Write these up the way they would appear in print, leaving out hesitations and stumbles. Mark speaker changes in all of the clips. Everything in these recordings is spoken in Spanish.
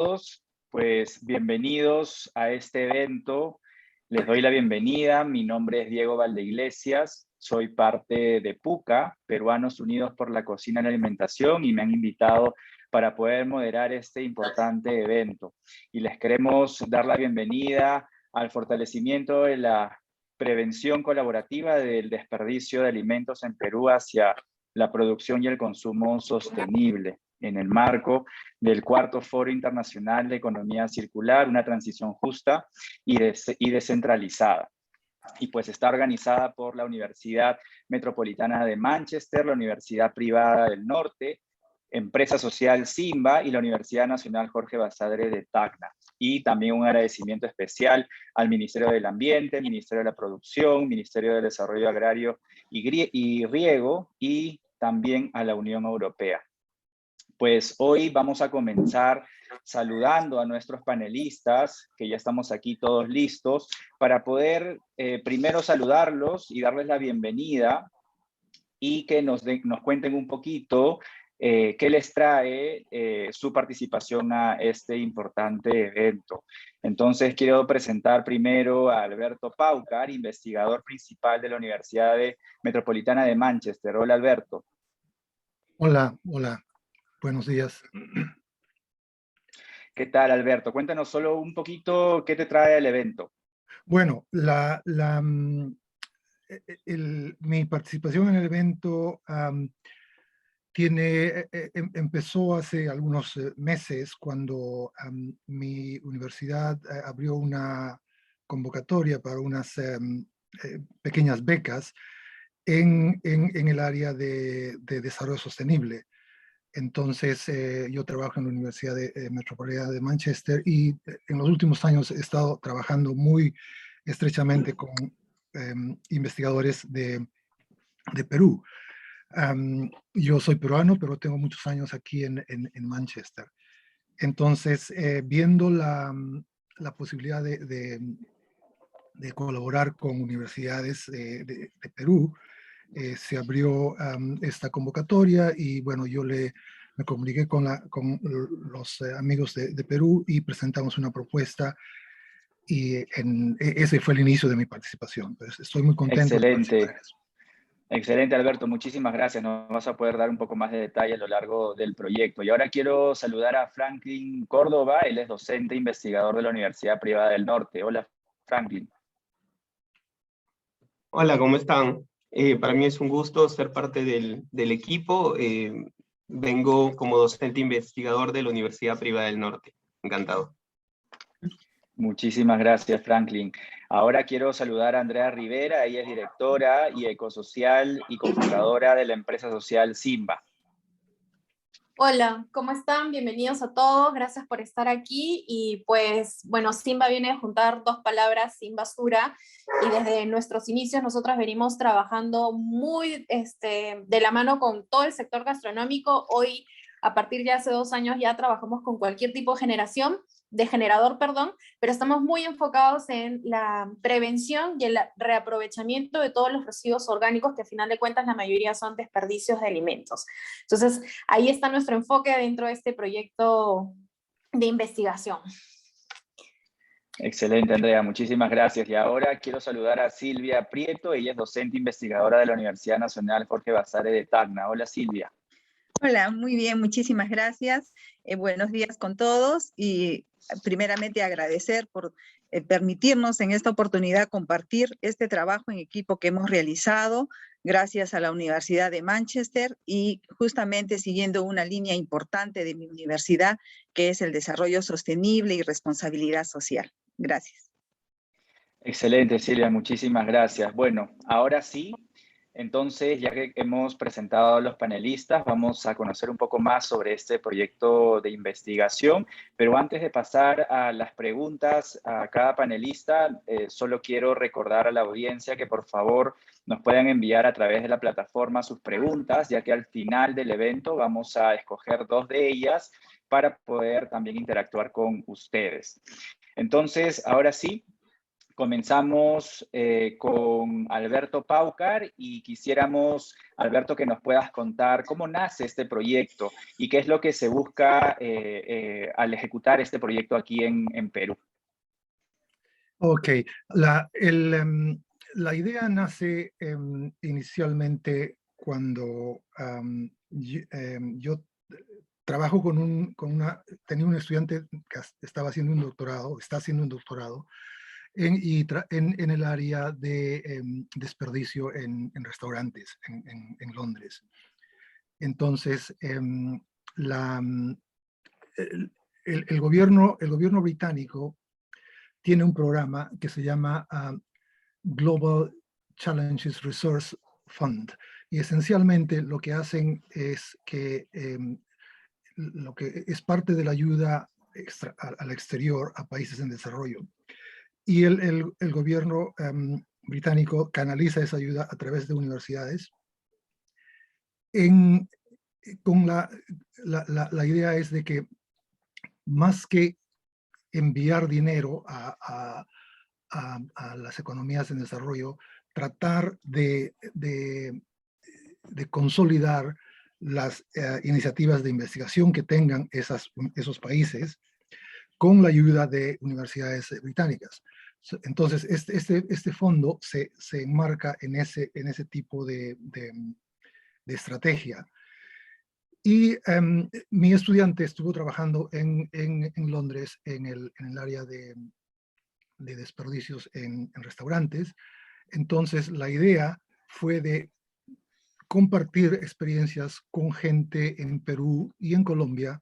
Speaker 1: todos, pues bienvenidos a este evento. Les doy la bienvenida. Mi nombre es Diego Valdeiglesias. Soy parte de PUCA, Peruanos Unidos por la Cocina y la Alimentación, y me han invitado para poder moderar este importante evento. Y les queremos dar la bienvenida al fortalecimiento de la prevención colaborativa del desperdicio de alimentos en Perú hacia la producción y el consumo sostenible, en el marco del cuarto Foro Internacional de Economía Circular, una transición justa y descentralizada. Y pues está organizada por la Universidad Metropolitana de Manchester, la Universidad Privada del Norte, Empresa Social Simba y la Universidad Nacional Jorge Basadre de Tacna. Y también un agradecimiento especial al Ministerio del Ambiente, Ministerio de la Producción, Ministerio de Desarrollo Agrario y Riego, y también a la Unión Europea. Pues hoy vamos a comenzar saludando a nuestros panelistas, que ya estamos aquí todos listos, para poder primero saludarlos y darles la bienvenida y que nos cuenten un poquito qué les trae su participación a este importante evento. Entonces quiero presentar primero a Alberto Paucar, investigador principal de la Universidad Metropolitana de Manchester. Hola, Alberto.
Speaker 2: Hola, hola. Buenos días.
Speaker 1: ¿Qué tal, Alberto? Cuéntanos solo un poquito qué te trae el evento.
Speaker 2: Bueno, mi participación en el evento empezó hace algunos meses cuando mi universidad abrió una convocatoria para unas pequeñas becas en el área de desarrollo sostenible. Entonces, yo trabajo en la Universidad Metropolitana de Manchester y en los últimos años he estado trabajando muy estrechamente con investigadores de Perú. Yo soy peruano, pero tengo muchos años aquí en Manchester. Entonces, viendo la posibilidad de colaborar con universidades de Perú, se abrió esta convocatoria y bueno, me comuniqué con los amigos de Perú y presentamos una propuesta y ese fue el inicio de mi participación. Pues estoy muy contento de participar en eso.
Speaker 1: Excelente, Alberto. Muchísimas gracias. Nos vas a poder dar un poco más de detalle a lo largo del proyecto. Y ahora quiero saludar a Franklin Córdoba. Él es docente e investigador de la Universidad Privada del Norte. Hola, Franklin.
Speaker 3: Hola, ¿cómo están? Para mí es un gusto ser parte del equipo. Vengo como docente investigador de la Universidad Privada del Norte. Encantado.
Speaker 1: Muchísimas gracias, Franklin. Ahora quiero saludar a Andrea Rivera. Ella es directora y ecosocial y cofundadora de la empresa social Simba.
Speaker 4: Hola, ¿cómo están? Bienvenidos a todos, gracias por estar aquí. Y pues, bueno, Simba viene a juntar dos palabras, sin basura, y desde nuestros inicios nosotros venimos trabajando muy de la mano con todo el sector gastronómico. Hoy, a partir de hace 2 años, ya trabajamos con cualquier tipo de generador, pero estamos muy enfocados en la prevención y el reaprovechamiento de todos los residuos orgánicos, que al final de cuentas la mayoría son desperdicios de alimentos. Entonces, ahí está nuestro enfoque dentro de este proyecto de investigación.
Speaker 1: Excelente, Andrea. Muchísimas gracias. Y ahora quiero saludar a Silvia Prieto. Ella es docente investigadora de la Universidad Nacional Jorge Basadre de Tacna. Hola, Silvia.
Speaker 5: Hola, muy bien, muchísimas gracias. Buenos días con todos y primeramente agradecer por permitirnos en esta oportunidad compartir este trabajo en equipo que hemos realizado gracias a la Universidad de Manchester y justamente siguiendo una línea importante de mi universidad, que es el desarrollo sostenible y responsabilidad social. Gracias.
Speaker 1: Excelente, Silvia. Muchísimas gracias. Bueno, ahora sí. Entonces, ya que hemos presentado a los panelistas, vamos a conocer un poco más sobre este proyecto de investigación. Pero antes de pasar a las preguntas a cada panelista, solo quiero recordar a la audiencia que por favor nos puedan enviar a través de la plataforma sus preguntas, ya que al final del evento vamos a escoger 2 de ellas para poder también interactuar con ustedes. Entonces, ahora sí, comenzamos con Alberto Paucar y quisiéramos, Alberto, que nos puedas contar cómo nace este proyecto y qué es lo que se busca al ejecutar este proyecto aquí en Perú.
Speaker 2: Ok, la idea nace inicialmente cuando yo trabajo tenía un estudiante que estaba haciendo un doctorado, está haciendo un doctorado en el área de desperdicio en restaurantes en Londres. Entonces, el gobierno británico tiene un programa que se llama Global Challenges Resource Fund, y esencialmente lo que hacen es que lo que es parte de la ayuda al exterior a países en desarrollo. Y el gobierno británico canaliza esa ayuda a través de universidades. Con la idea es de que más que enviar dinero a las economías en desarrollo, tratar de consolidar las iniciativas de investigación que tengan esos países con la ayuda de universidades británicas. Entonces, este fondo se enmarca en ese tipo de estrategia. Y mi estudiante estuvo trabajando en Londres en el área de desperdicios en restaurantes. Entonces, la idea fue de compartir experiencias con gente en Perú y en Colombia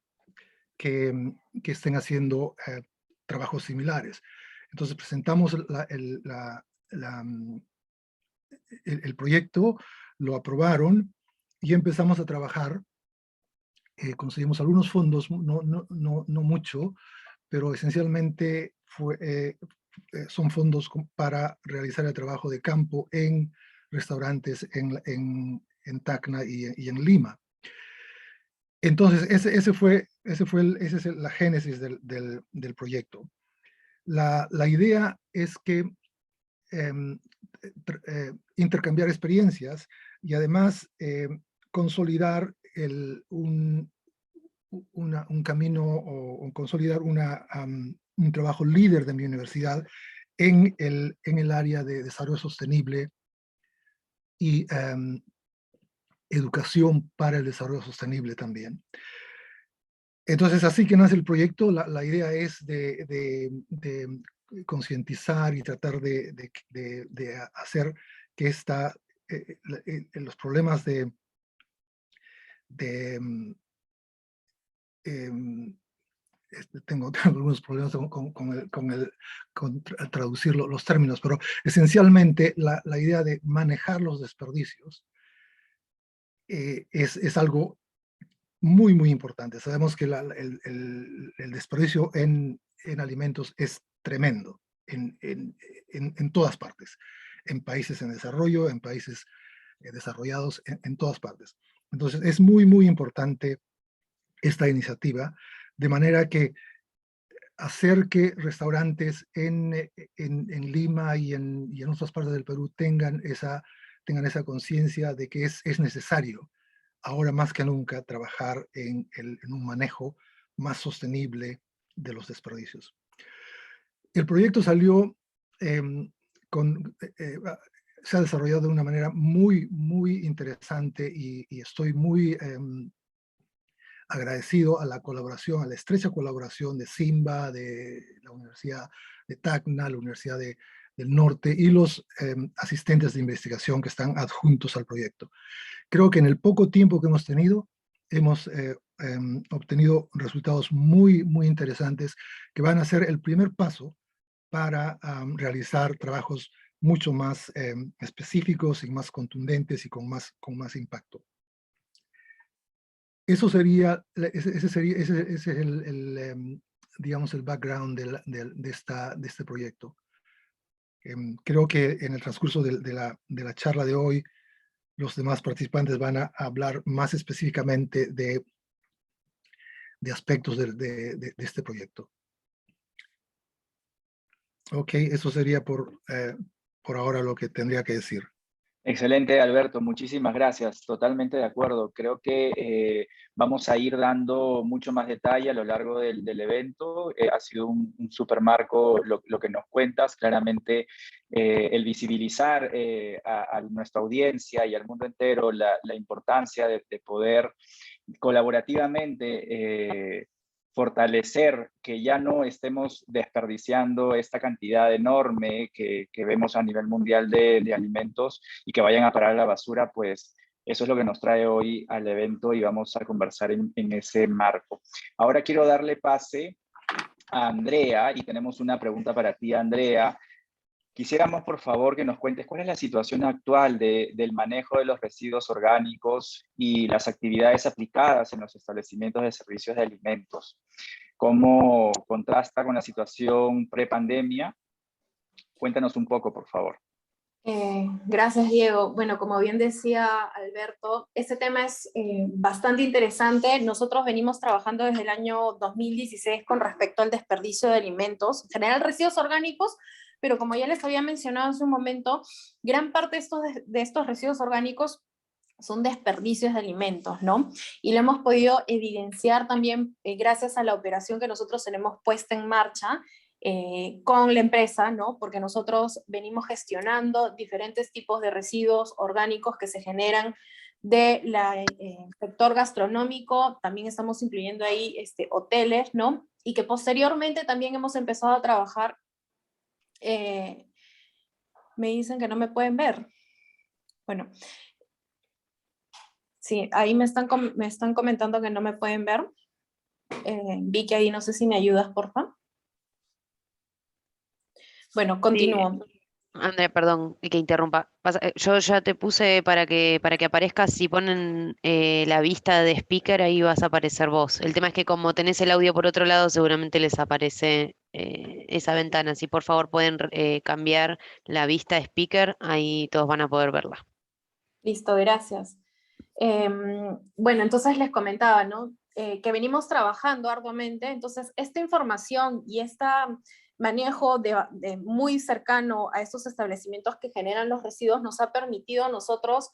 Speaker 2: que estén haciendo trabajos similares. Entonces presentamos el proyecto, lo aprobaron y empezamos a trabajar. Conseguimos algunos fondos, no mucho, pero esencialmente son fondos para realizar el trabajo de campo en restaurantes en Tacna y en Lima. Entonces, esa es la génesis del proyecto. La idea es que intercambiar experiencias y además consolidar un camino o consolidar un trabajo líder de mi universidad en el área de desarrollo sostenible y educación para el desarrollo sostenible también. Entonces, así que nace el proyecto. La idea es de concientizar y tratar de hacer que los problemas tengo algunos problemas con traducir los términos, pero esencialmente la idea de manejar los desperdicios es algo muy, muy importante. Sabemos que el desperdicio en alimentos es tremendo en todas partes, en países en desarrollo, en países desarrollados, en todas partes. Entonces, es muy, muy importante esta iniciativa, de manera que hacer que restaurantes en Lima y en otras partes del Perú tengan esa conciencia de que es necesario ahora más que nunca trabajar en un manejo más sostenible de los desperdicios. El proyecto salió se ha desarrollado de una manera muy, muy interesante y estoy muy agradecido a la colaboración, a la estrecha colaboración de Simba, de la Universidad de Tacna, la Universidad del Norte y los asistentes de investigación que están adjuntos al proyecto. Creo que en el poco tiempo que hemos tenido, hemos obtenido resultados muy, muy interesantes que van a ser el primer paso para realizar trabajos mucho más específicos y más contundentes y con más impacto. Eso sería, ese es digamos, el background de este proyecto. Creo que en el transcurso de la charla de hoy, los demás participantes van a hablar más específicamente de aspectos de este proyecto. Ok, eso sería por ahora lo que tendría que decir.
Speaker 1: Excelente, Alberto, muchísimas gracias. Totalmente de acuerdo. Creo que vamos a ir dando mucho más detalle a lo largo del evento. Ha sido un super marco lo que nos cuentas. Claramente, el visibilizar a nuestra audiencia y al mundo entero la importancia de poder colaborativamente fortalecer que ya no estemos desperdiciando esta cantidad enorme que vemos a nivel mundial de alimentos y que vayan a parar a la basura, pues eso es lo que nos trae hoy al evento y vamos a conversar en ese marco. Ahora quiero darle pase a Andrea y tenemos una pregunta para ti, Andrea. Quisiéramos, por favor, que nos cuentes cuál es la situación actual del manejo de los residuos orgánicos y las actividades aplicadas en los establecimientos de servicios de alimentos. ¿Cómo contrasta con la situación prepandemia? Cuéntanos un poco, por favor.
Speaker 4: Gracias, Diego. Bueno, como bien decía Alberto, este tema es bastante interesante. Nosotros venimos trabajando desde el año 2016 con respecto al desperdicio de alimentos, en general residuos orgánicos, pero como ya les había mencionado hace un momento, gran parte de estos residuos orgánicos son desperdicios de alimentos, ¿no? Y lo hemos podido evidenciar también gracias a la operación que nosotros tenemos puesta en marcha con la empresa, ¿no? Porque nosotros venimos gestionando diferentes tipos de residuos orgánicos que se generan del sector gastronómico, también estamos incluyendo ahí hoteles, ¿no? Y que posteriormente también hemos empezado a trabajar, me dicen que no me pueden ver. Bueno, sí, ahí me están comentando que no me pueden ver. Vicky, ahí no sé si me ayudas, por favor. Bueno, continúo.
Speaker 6: Sí, Andrea, perdón que interrumpa. Yo ya te puse para que aparezcas, si ponen la vista de speaker, ahí vas a aparecer vos. El tema es que como tenés el audio por otro lado, seguramente les aparece esa ventana. Si por favor pueden cambiar la vista de speaker, ahí todos van a poder verla.
Speaker 4: Listo, gracias. Bueno, entonces les comentaba, ¿no? Que venimos trabajando arduamente, entonces esta información y este manejo de muy cercano a estos establecimientos que generan los residuos nos ha permitido a nosotros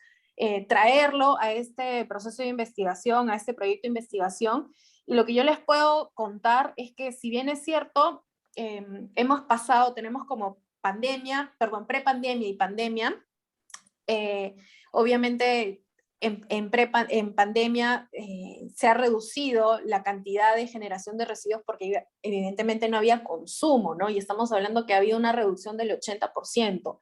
Speaker 4: traerlo a este proceso de investigación, a este proyecto de investigación, y lo que yo les puedo contar es que si bien es cierto, hemos pasado, tenemos como prepandemia y pandemia, obviamente en pandemia se ha reducido la cantidad de generación de residuos porque evidentemente no había consumo, ¿no? Y estamos hablando que ha habido una reducción del 80%.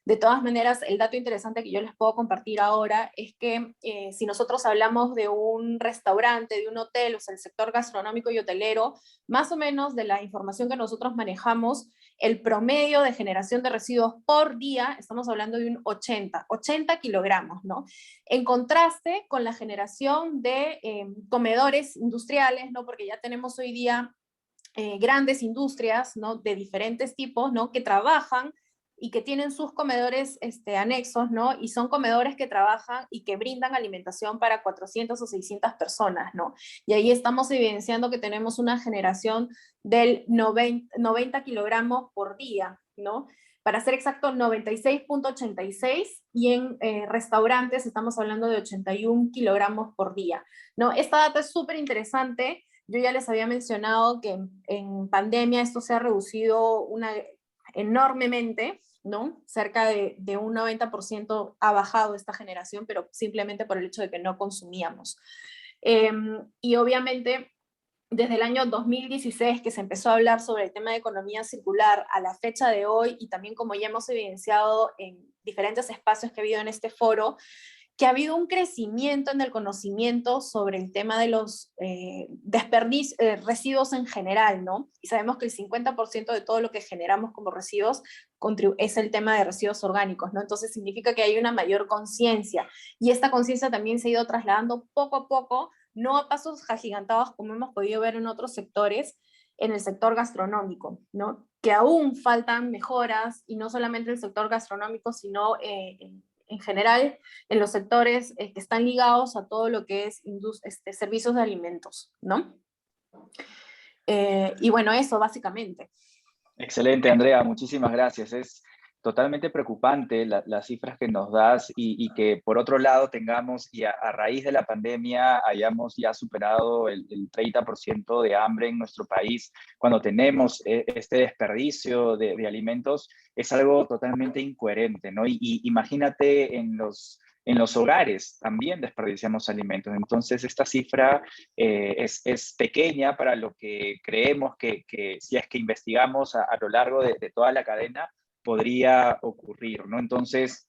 Speaker 4: De todas maneras, el dato interesante que yo les puedo compartir ahora es que si nosotros hablamos de un restaurante, de un hotel, o sea, el sector gastronómico y hotelero, más o menos de la información que nosotros manejamos, el promedio de generación de residuos por día, estamos hablando de un 80 kilogramos, ¿no? En contraste con la generación de comedores industriales, ¿no? Porque ya tenemos hoy día grandes industrias, ¿no? De diferentes tipos, ¿no? Que trabajan y que tienen sus comedores anexos, ¿no? Y son comedores que trabajan y que brindan alimentación para 400 o 600 personas, ¿no? Y ahí estamos evidenciando que tenemos una generación del 90 kilogramos por día, ¿no? Para ser exacto, 96.86, y en restaurantes estamos hablando de 81 kilogramos por día, ¿no? Esta data es súper interesante. Yo ya les había mencionado que en pandemia esto se ha reducido enormemente, ¿no? Cerca de un 90% ha bajado esta generación, pero simplemente por el hecho de que no consumíamos. Y obviamente, desde el año 2016 que se empezó a hablar sobre el tema de economía circular a la fecha de hoy, y también como ya hemos evidenciado en diferentes espacios que ha habido en este foro, que ha habido un crecimiento en el conocimiento sobre el tema de los residuos en general, ¿no? Y sabemos que el 50% de todo lo que generamos como residuos es el tema de residuos orgánicos, ¿no? Entonces significa que hay una mayor conciencia, y esta conciencia también se ha ido trasladando poco a poco, no a pasos agigantados como hemos podido ver en otros sectores, en el sector gastronómico, ¿no? Que aún faltan mejoras, y no solamente el sector gastronómico, sino en general en los sectores que están ligados a todo lo que es servicios de alimentos, ¿no? Y bueno, eso básicamente.
Speaker 1: Excelente, Andrea, muchísimas gracias. Es totalmente preocupante las cifras que nos das y que por otro lado tengamos, y a raíz de la pandemia, hayamos ya superado el 30% de hambre en nuestro país, cuando tenemos este desperdicio de alimentos, es algo totalmente incoherente, ¿no? Y imagínate en los hogares también desperdiciamos alimentos. Entonces, esta cifra es pequeña para lo que creemos que si es que investigamos a lo largo de toda la cadena, podría ocurrir, ¿no? Entonces,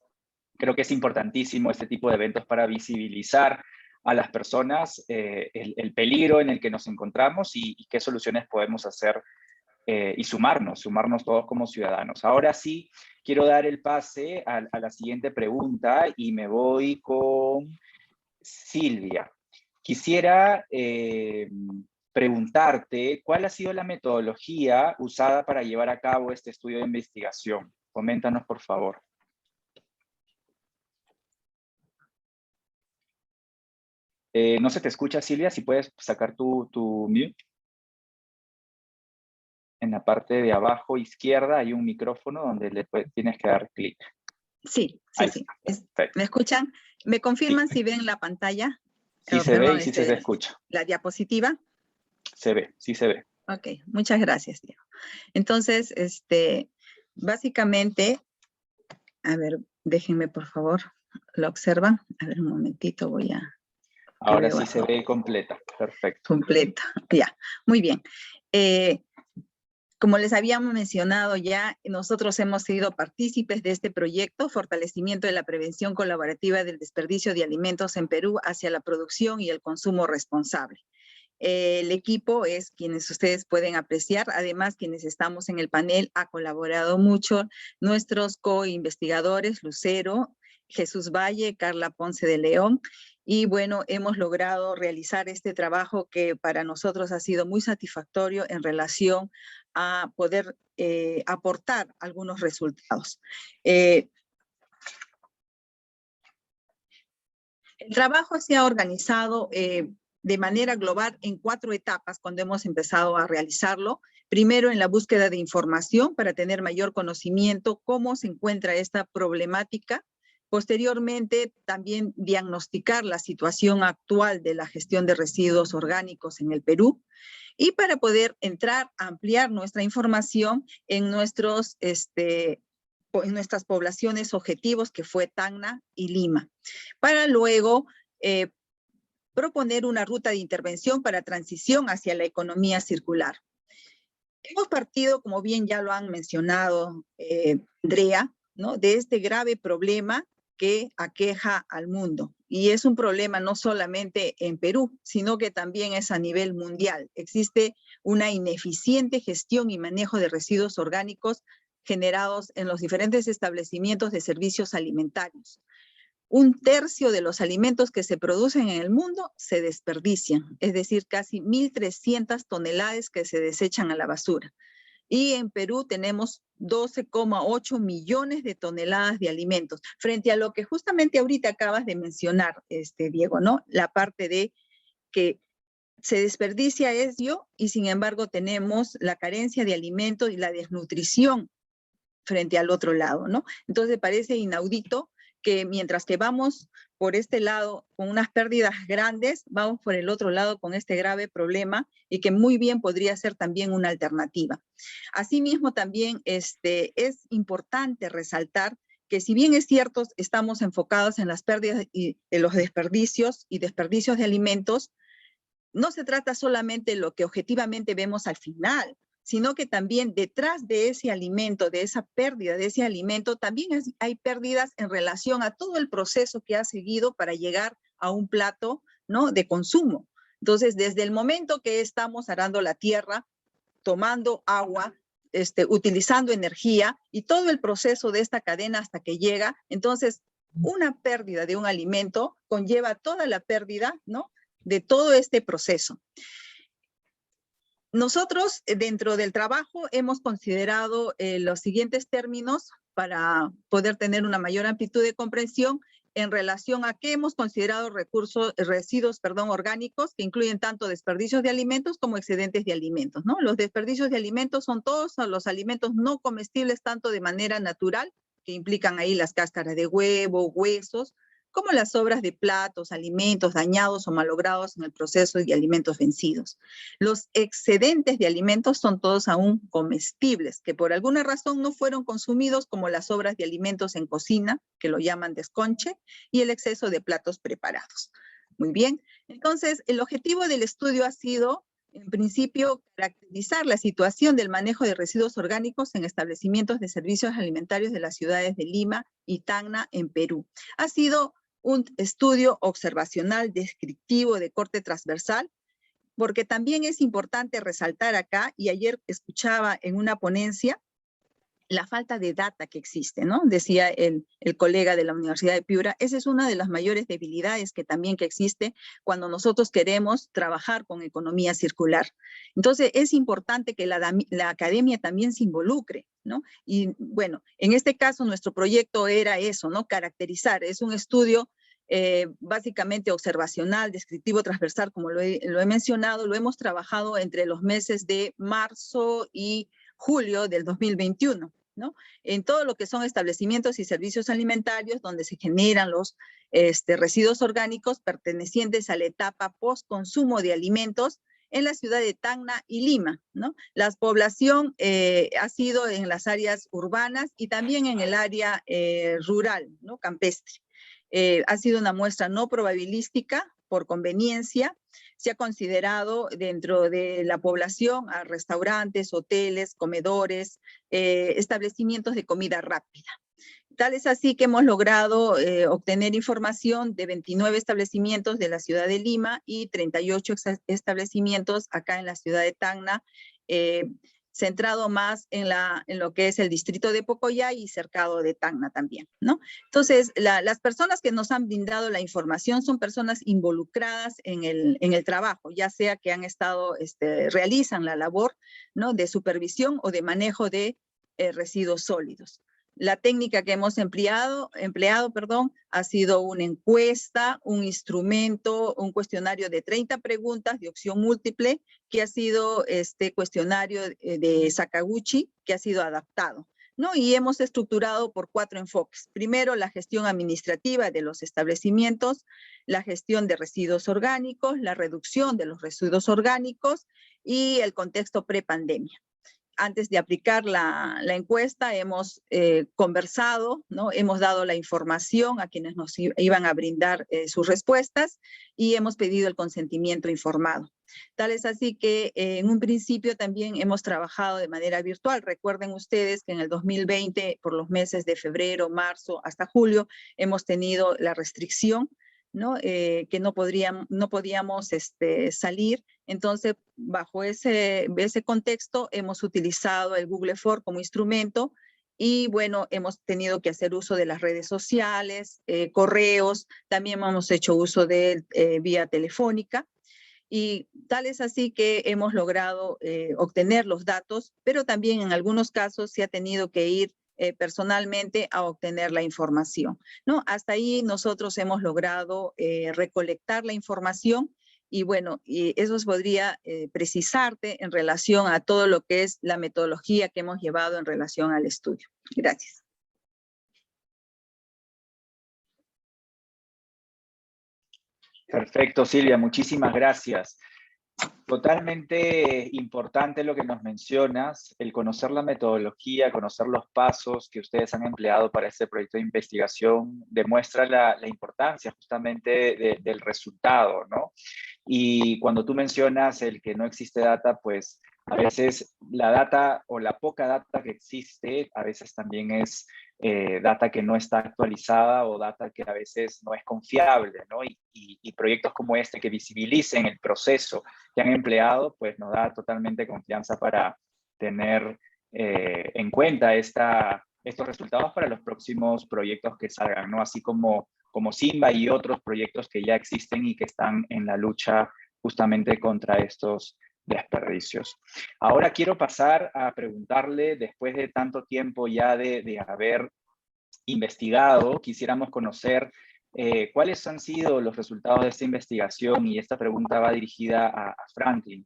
Speaker 1: creo que es importantísimo este tipo de eventos para visibilizar a las personas el peligro en el que nos encontramos y qué soluciones podemos hacer y sumarnos todos como ciudadanos. Ahora sí, quiero dar el pase a la siguiente pregunta y me voy con Silvia. Quisiera preguntarte cuál ha sido la metodología usada para llevar a cabo este estudio de investigación. Coméntanos, por favor. No se te escucha, Silvia, si puedes sacar tu mute. En la parte de abajo izquierda hay un micrófono donde tienes que dar clic.
Speaker 5: Sí. ¿Me escuchan? ¿Me confirman
Speaker 1: Sí.
Speaker 5: Si ven la pantalla?
Speaker 1: Sí se ve y sí se escucha.
Speaker 5: ¿La diapositiva?
Speaker 1: Se ve, sí se ve.
Speaker 5: Ok, muchas gracias, Diego. Entonces, básicamente, a ver, déjenme por favor, ¿lo observan? A ver, un momentito, voy a...
Speaker 1: Ahora sí se ve completa, perfecto.
Speaker 5: Completa, ya, muy bien. Como les habíamos mencionado ya, nosotros hemos sido partícipes de este proyecto, Fortalecimiento de la Prevención Colaborativa del Desperdicio de Alimentos en Perú hacia la producción y el consumo responsable. El equipo es quienes ustedes pueden apreciar, además quienes estamos en el panel ha colaborado mucho, nuestros co-investigadores, Lucero, Jesús Valle, Carla Ponce de León, y bueno, hemos logrado realizar este trabajo que para nosotros ha sido muy satisfactorio en relación a poder aportar algunos resultados. El trabajo se ha organizado de manera global en 4 etapas cuando hemos empezado a realizarlo. Primero, en la búsqueda de información para tener mayor conocimiento cómo se encuentra esta problemática. Posteriormente, también diagnosticar la situación actual de la gestión de residuos orgánicos en el Perú. Y para poder entrar a ampliar nuestra información en nuestras poblaciones objetivos, que fue Tacna y Lima. Para luego proponer una ruta de intervención para transición hacia la economía circular. Hemos partido, como bien ya lo han mencionado, Andrea, ¿no?, de este grave problema que aqueja al mundo. Y es un problema no solamente en Perú, sino que también es a nivel mundial. Existe una ineficiente gestión y manejo de residuos orgánicos generados en los diferentes establecimientos de servicios alimentarios. 1/3 de los alimentos que se producen en el mundo se desperdician, es decir, casi 1.300 toneladas que se desechan a la basura. Y en Perú tenemos 12,8 millones de toneladas de alimentos, frente a lo que justamente ahorita acabas de mencionar, Diego, ¿no? La parte de que se desperdicia eso y sin embargo tenemos la carencia de alimentos y la desnutrición frente al otro lado, ¿no? Entonces parece inaudito que mientras que vamos por este lado con unas pérdidas grandes, vamos por el otro lado con este grave problema y que muy bien podría ser también una alternativa. Asimismo, también es importante resaltar que si bien es cierto, estamos enfocados en las pérdidas y en los desperdicios de alimentos, no se trata solamente de lo que objetivamente vemos al final, sino que también detrás de ese alimento, de esa pérdida de ese alimento, también hay pérdidas en relación a todo el proceso que ha seguido para llegar a un plato, ¿no?, de consumo. Entonces, desde el momento que estamos arando la tierra, tomando agua, utilizando energía y todo el proceso de esta cadena hasta que llega, entonces una pérdida de un alimento conlleva toda la pérdida, ¿no?, de todo este proceso. Nosotros, dentro del trabajo, hemos considerado los siguientes términos para poder tener una mayor amplitud de comprensión, en relación a qué hemos considerado residuos orgánicos, que incluyen tanto desperdicios de alimentos como excedentes de alimentos, ¿no? Los desperdicios de alimentos son todos los alimentos no comestibles, tanto de manera natural, que implican ahí las cáscaras de huevo, huesos, como las sobras de platos, alimentos dañados o malogrados en el proceso y alimentos vencidos. Los excedentes de alimentos son todos aún comestibles, que por alguna razón no fueron consumidos, como las sobras de alimentos en cocina, que lo llaman desconche, y el exceso de platos preparados. Muy bien, entonces el objetivo del estudio ha sido, en principio, caracterizar la situación del manejo de residuos orgánicos en establecimientos de servicios alimentarios de las ciudades de Lima y Tacna, en Perú. Ha sido un estudio observacional descriptivo de corte transversal, porque también es importante resaltar acá, y ayer escuchaba en una ponencia, la falta de data que existe, ¿no? Decía el colega de la Universidad de Piura, esa es una de las mayores debilidades que existe cuando nosotros queremos trabajar con economía circular. Entonces, es importante que la academia también se involucre, ¿no? Y bueno, en este caso nuestro proyecto era eso, ¿no? Caracterizar, es un estudio básicamente observacional, descriptivo, transversal, como lo he mencionado, lo hemos trabajado entre los meses de marzo y julio del 2021, ¿no? En todo lo que son establecimientos y servicios alimentarios donde se generan los residuos orgánicos pertenecientes a la etapa post-consumo de alimentos en la ciudad de Tacna y Lima, ¿no? La población ha sido en las áreas urbanas y también en el área rural, ¿no? Campestre. Ha sido una muestra no probabilística por conveniencia. Se ha considerado dentro de la población a restaurantes, hoteles, comedores, establecimientos de comida rápida. Tal es así que hemos logrado obtener información de 29 establecimientos de la ciudad de Lima y 38 establecimientos acá en la ciudad de Tacna, centrado más en lo que es el distrito de Pocoyay y cercado de Tacna también, ¿no? Entonces, las personas que nos han brindado la información son personas involucradas en el trabajo, ya sea que han estado, realizan la labor, ¿no? De supervisión o de manejo de residuos sólidos. La técnica que hemos empleado, ha sido una encuesta, un instrumento, un cuestionario de 30 preguntas de opción múltiple, que ha sido este cuestionario de Sakaguchi, que ha sido adaptado, ¿no? Y hemos estructurado por 4 enfoques. Primero, la gestión administrativa de los establecimientos, la gestión de residuos orgánicos, la reducción de los residuos orgánicos y el contexto prepandemia. Antes de aplicar la encuesta hemos conversado, ¿no? Hemos dado la información a quienes nos iban a brindar sus respuestas y hemos pedido el consentimiento informado. Tal es así que en un principio también hemos trabajado de manera virtual. Recuerden ustedes que en el 2020, por los meses de febrero, marzo hasta julio, hemos tenido la restricción, ¿no? Que no podíamos salir. Entonces, bajo ese contexto, hemos utilizado el Google Form como instrumento y, bueno, hemos tenido que hacer uso de las redes sociales, correos, también hemos hecho uso de vía telefónica. Y tal es así que hemos logrado obtener los datos, pero también en algunos casos se ha tenido que ir personalmente a obtener la información, ¿no? Hasta ahí nosotros hemos logrado recolectar la información y bueno, y eso podría precisarte en relación a todo lo que es la metodología que hemos llevado en relación al estudio. Gracias.
Speaker 1: Perfecto, Silvia, muchísimas gracias. Totalmente importante lo que nos mencionas, el conocer la metodología, conocer los pasos que ustedes han empleado para este proyecto de investigación, demuestra la importancia justamente del resultado, ¿no? Y cuando tú mencionas el que no existe data, pues a veces la data o la poca data que existe, a veces también es data que no está actualizada o data que a veces no es confiable, ¿no? Y proyectos como este que visibilicen el proceso que han empleado, pues nos da totalmente confianza para tener en cuenta estos resultados para los próximos proyectos que salgan, ¿no? Así como Simba y otros proyectos que ya existen y que están en la lucha justamente contra estos desperdicios. Ahora quiero pasar a preguntarle, después de tanto tiempo ya de haber investigado, quisiéramos conocer ¿Cuáles han sido los resultados de esta investigación? Y esta pregunta va dirigida a Franklin.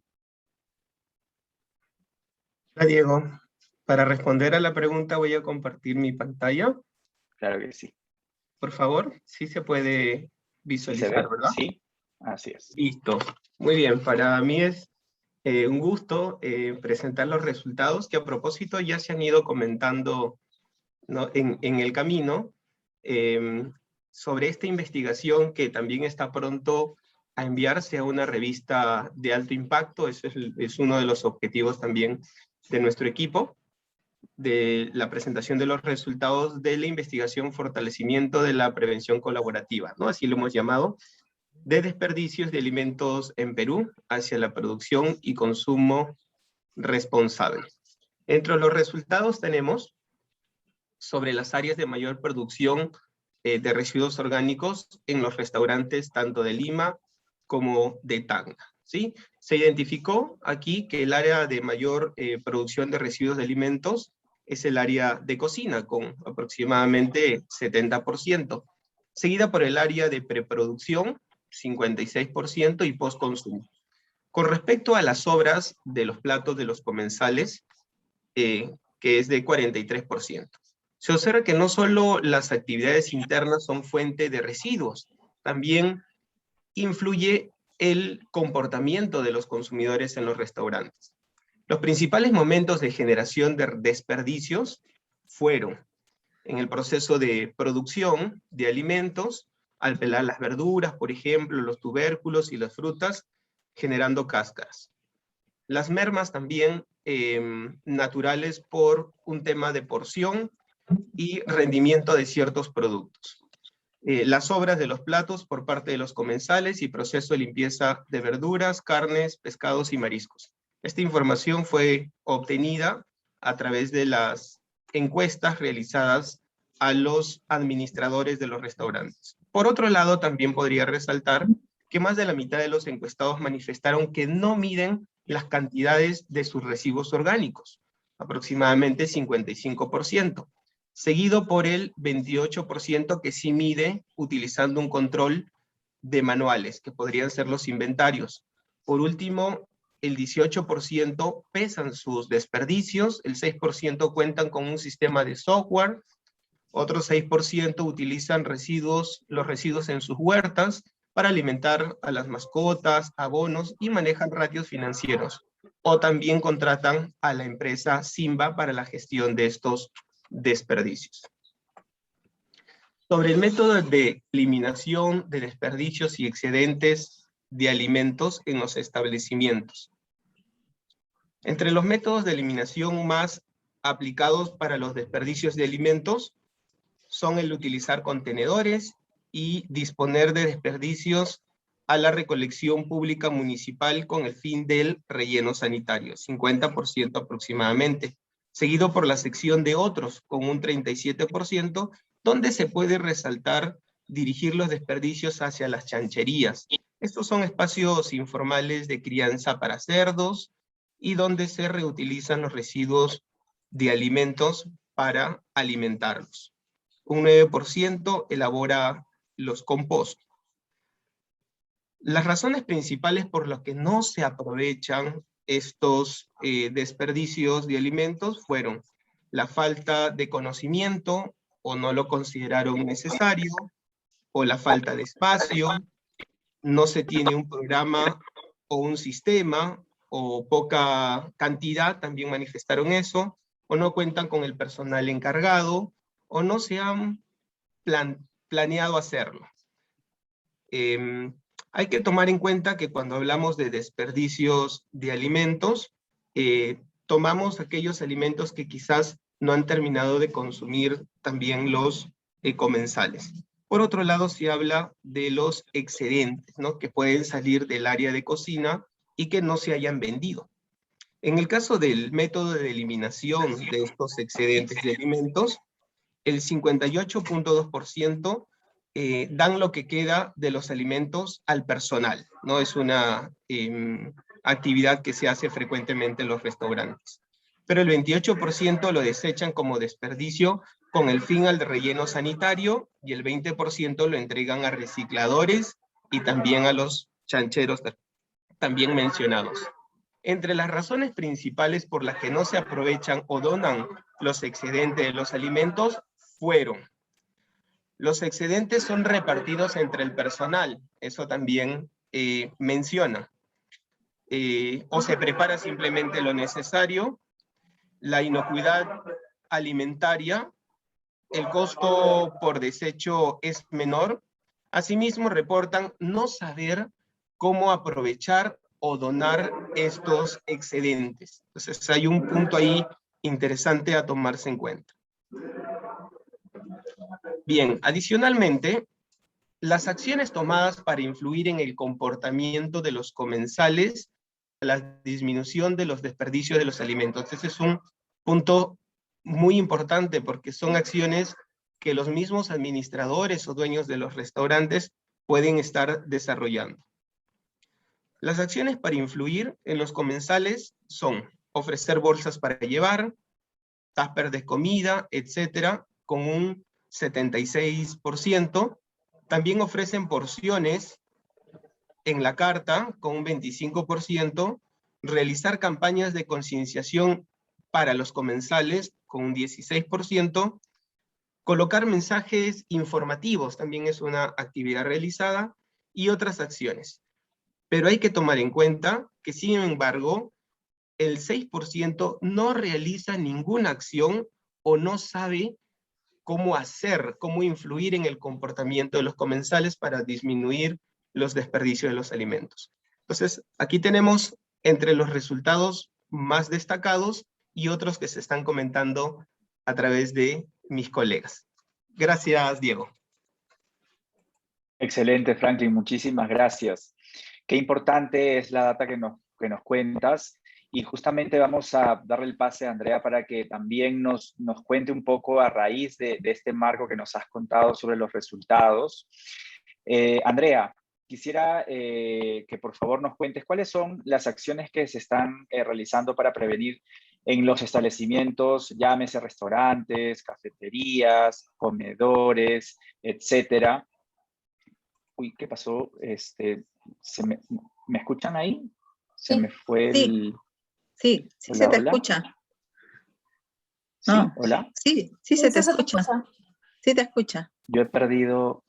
Speaker 3: Hola, Diego. Para responder a la pregunta voy a compartir mi pantalla.
Speaker 1: Claro que sí.
Speaker 3: Por favor, sí se puede
Speaker 1: ¿Sí se
Speaker 3: visualizar,
Speaker 1: ve?
Speaker 3: ¿verdad?
Speaker 1: Sí, así es.
Speaker 3: Listo. Muy bien, para mí es un gusto presentar los resultados que a propósito ya se han ido comentando, ¿no?, en el camino sobre esta investigación que también está pronto a enviarse a una revista de alto impacto. Ese es uno de los objetivos también de nuestro equipo, de la presentación de los resultados de la investigación fortalecimiento de la prevención colaborativa, ¿no? Así lo hemos llamado, de desperdicios de alimentos en Perú hacia la producción y consumo responsable. Entre los resultados tenemos sobre las áreas de mayor producción de residuos orgánicos en los restaurantes tanto de Lima como de Tacna, ¿sí? Se identificó aquí que el área de mayor producción de residuos de alimentos es el área de cocina, con aproximadamente 70%, seguida por el área de preproducción, 56%, y postconsumo. Con respecto a las sobras de los platos de los comensales, que es de 43%. Se observa que no solo las actividades internas son fuente de residuos, también influye el comportamiento de los consumidores en los restaurantes. Los principales momentos de generación de desperdicios fueron en el proceso de producción de alimentos, al pelar las verduras, por ejemplo, los tubérculos y las frutas, generando cáscaras. Las mermas también naturales por un tema de porción y rendimiento de ciertos productos. Las sobras de los platos por parte de los comensales y proceso de limpieza de verduras, carnes, pescados y mariscos. Esta información fue obtenida a través de las encuestas realizadas a los administradores de los restaurantes. Por otro lado, también podría resaltar que más de la mitad de los encuestados manifestaron que no miden las cantidades de sus residuos orgánicos, aproximadamente 55%, seguido por el 28% que sí mide utilizando un control de manuales, que podrían ser los inventarios. Por último, el 18% pesan sus desperdicios, el 6% cuentan con un sistema de software, otro 6% utilizan los residuos en sus huertas para alimentar a las mascotas, abonos, y manejan ratios financieros. O también contratan a la empresa Simba para la gestión de estos desperdicios. Sobre el método de eliminación de desperdicios y excedentes de alimentos en los establecimientos. Entre los métodos de eliminación más aplicados para los desperdicios de alimentos son el utilizar contenedores y disponer de desperdicios a la recolección pública municipal con el fin del relleno sanitario, 50% aproximadamente, seguido por la sección de otros con un 37%, donde se puede resaltar dirigir los desperdicios hacia las chancherías. Estos son espacios informales de crianza para cerdos y donde se reutilizan los residuos de alimentos para alimentarlos. Un 9% elabora los compost. Las razones principales por las que no se aprovechan estos desperdicios de alimentos fueron la falta de conocimiento, o no lo consideraron necesario, o la falta de espacio, no se tiene un programa o un sistema, o poca cantidad, también manifestaron eso, o no cuentan con el personal encargado, o no se han planeado hacerlo. Hay que tomar en cuenta que cuando hablamos de desperdicios de alimentos, tomamos aquellos alimentos que quizás no han terminado de consumir también los comensales. Por otro lado, se habla de los excedentes, ¿no?, que pueden salir del área de cocina y que no se hayan vendido. En el caso del método de eliminación de estos excedentes de alimentos, el 58.2% dan lo que queda de los alimentos al personal, ¿no? Es una actividad que se hace frecuentemente en los restaurantes. Pero el 28% lo desechan como desperdicio con el fin al relleno sanitario, y el 20% lo entregan a recicladores y también a los chancheros también mencionados. Entre las razones principales por las que no se aprovechan o donan los excedentes de los alimentos fueron: los excedentes son repartidos entre el personal, eso también menciona, o se prepara simplemente lo necesario, la inocuidad alimentaria, el costo por desecho es menor. Asimismo, reportan no saber cómo aprovechar o donar estos excedentes. Entonces, hay un punto ahí interesante a tomarse en cuenta. Bien, adicionalmente, las acciones tomadas para influir en el comportamiento de los comensales, la disminución de los desperdicios de los alimentos. Ese es un punto muy importante porque son acciones que los mismos administradores o dueños de los restaurantes pueden estar desarrollando. Las acciones para influir en los comensales son ofrecer bolsas para llevar, tupper de comida, etcétera, con un 76%. También ofrecen porciones en la carta con un 25%, realizar campañas de concienciación para los comensales con un 16%, colocar mensajes informativos también es una actividad realizada, y otras acciones. Pero hay que tomar en cuenta que, sin embargo, el 6% no realiza ninguna acción o no sabe cómo hacer, cómo influir en el comportamiento de los comensales para disminuir los desperdicios de los alimentos. Entonces, aquí tenemos entre los resultados más destacados y otros que se están comentando a través de mis colegas. Gracias, Diego.
Speaker 1: Excelente, Franklin, muchísimas gracias. Qué importante es la data que nos cuentas, y justamente vamos a darle el pase a Andrea para que también nos cuente un poco a raíz de este marco que nos has contado sobre los resultados. Andrea, quisiera que por favor nos cuentes cuáles son las acciones que se están realizando para prevenir en los establecimientos, llámese restaurantes, cafeterías, comedores, etcétera. Uy, ¿qué pasó? ¿Me escuchan ahí? Se
Speaker 4: Sí.
Speaker 1: me fue
Speaker 5: Sí.
Speaker 1: el...
Speaker 5: Sí, sí
Speaker 1: Hola,
Speaker 5: se te
Speaker 1: hola.
Speaker 5: escucha.
Speaker 1: ¿Sí?
Speaker 5: No.
Speaker 1: ¿Hola?
Speaker 5: Sí,
Speaker 4: Sí,
Speaker 5: sí se te
Speaker 4: sí se te
Speaker 5: escucha.
Speaker 4: escucha.
Speaker 5: Sí te escucha.
Speaker 1: Yo he perdido...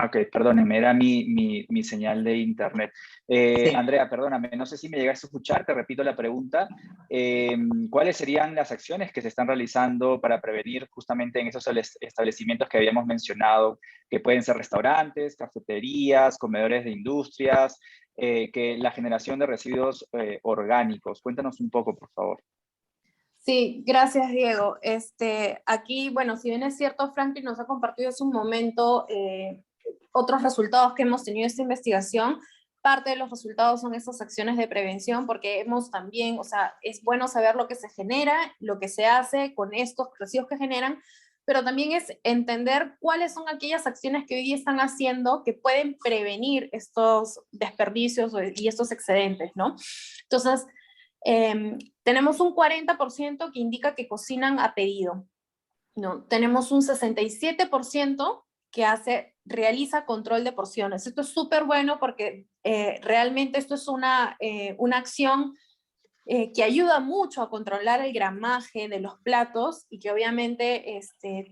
Speaker 1: ok, perdónenme, era mi señal de internet.
Speaker 5: Sí.
Speaker 1: Andrea, perdóname, no sé si me llegaste a escuchar, te repito la pregunta. ¿Cuáles serían las acciones que se están realizando para prevenir justamente en esos establecimientos que habíamos mencionado, que pueden ser restaurantes, cafeterías, comedores de industrias, que la generación de residuos orgánicos? Cuéntanos un poco, por favor.
Speaker 4: Sí, gracias, Diego. Aquí, bueno, si bien es cierto, Franklin nos ha compartido hace un momento otros resultados que hemos tenido en esta investigación, parte de los resultados son esas acciones de prevención, porque hemos también, o sea, es bueno saber lo que se genera, lo que se hace con estos residuos que generan, pero también es entender cuáles son aquellas acciones que hoy día están haciendo que pueden prevenir estos desperdicios y estos excedentes, ¿no? Entonces, tenemos un 40% que indica que cocinan a pedido, ¿no? Tenemos un 67% que realiza control de porciones. Esto es súper bueno porque realmente esto es una acción que ayuda mucho a controlar el gramaje de los platos y que obviamente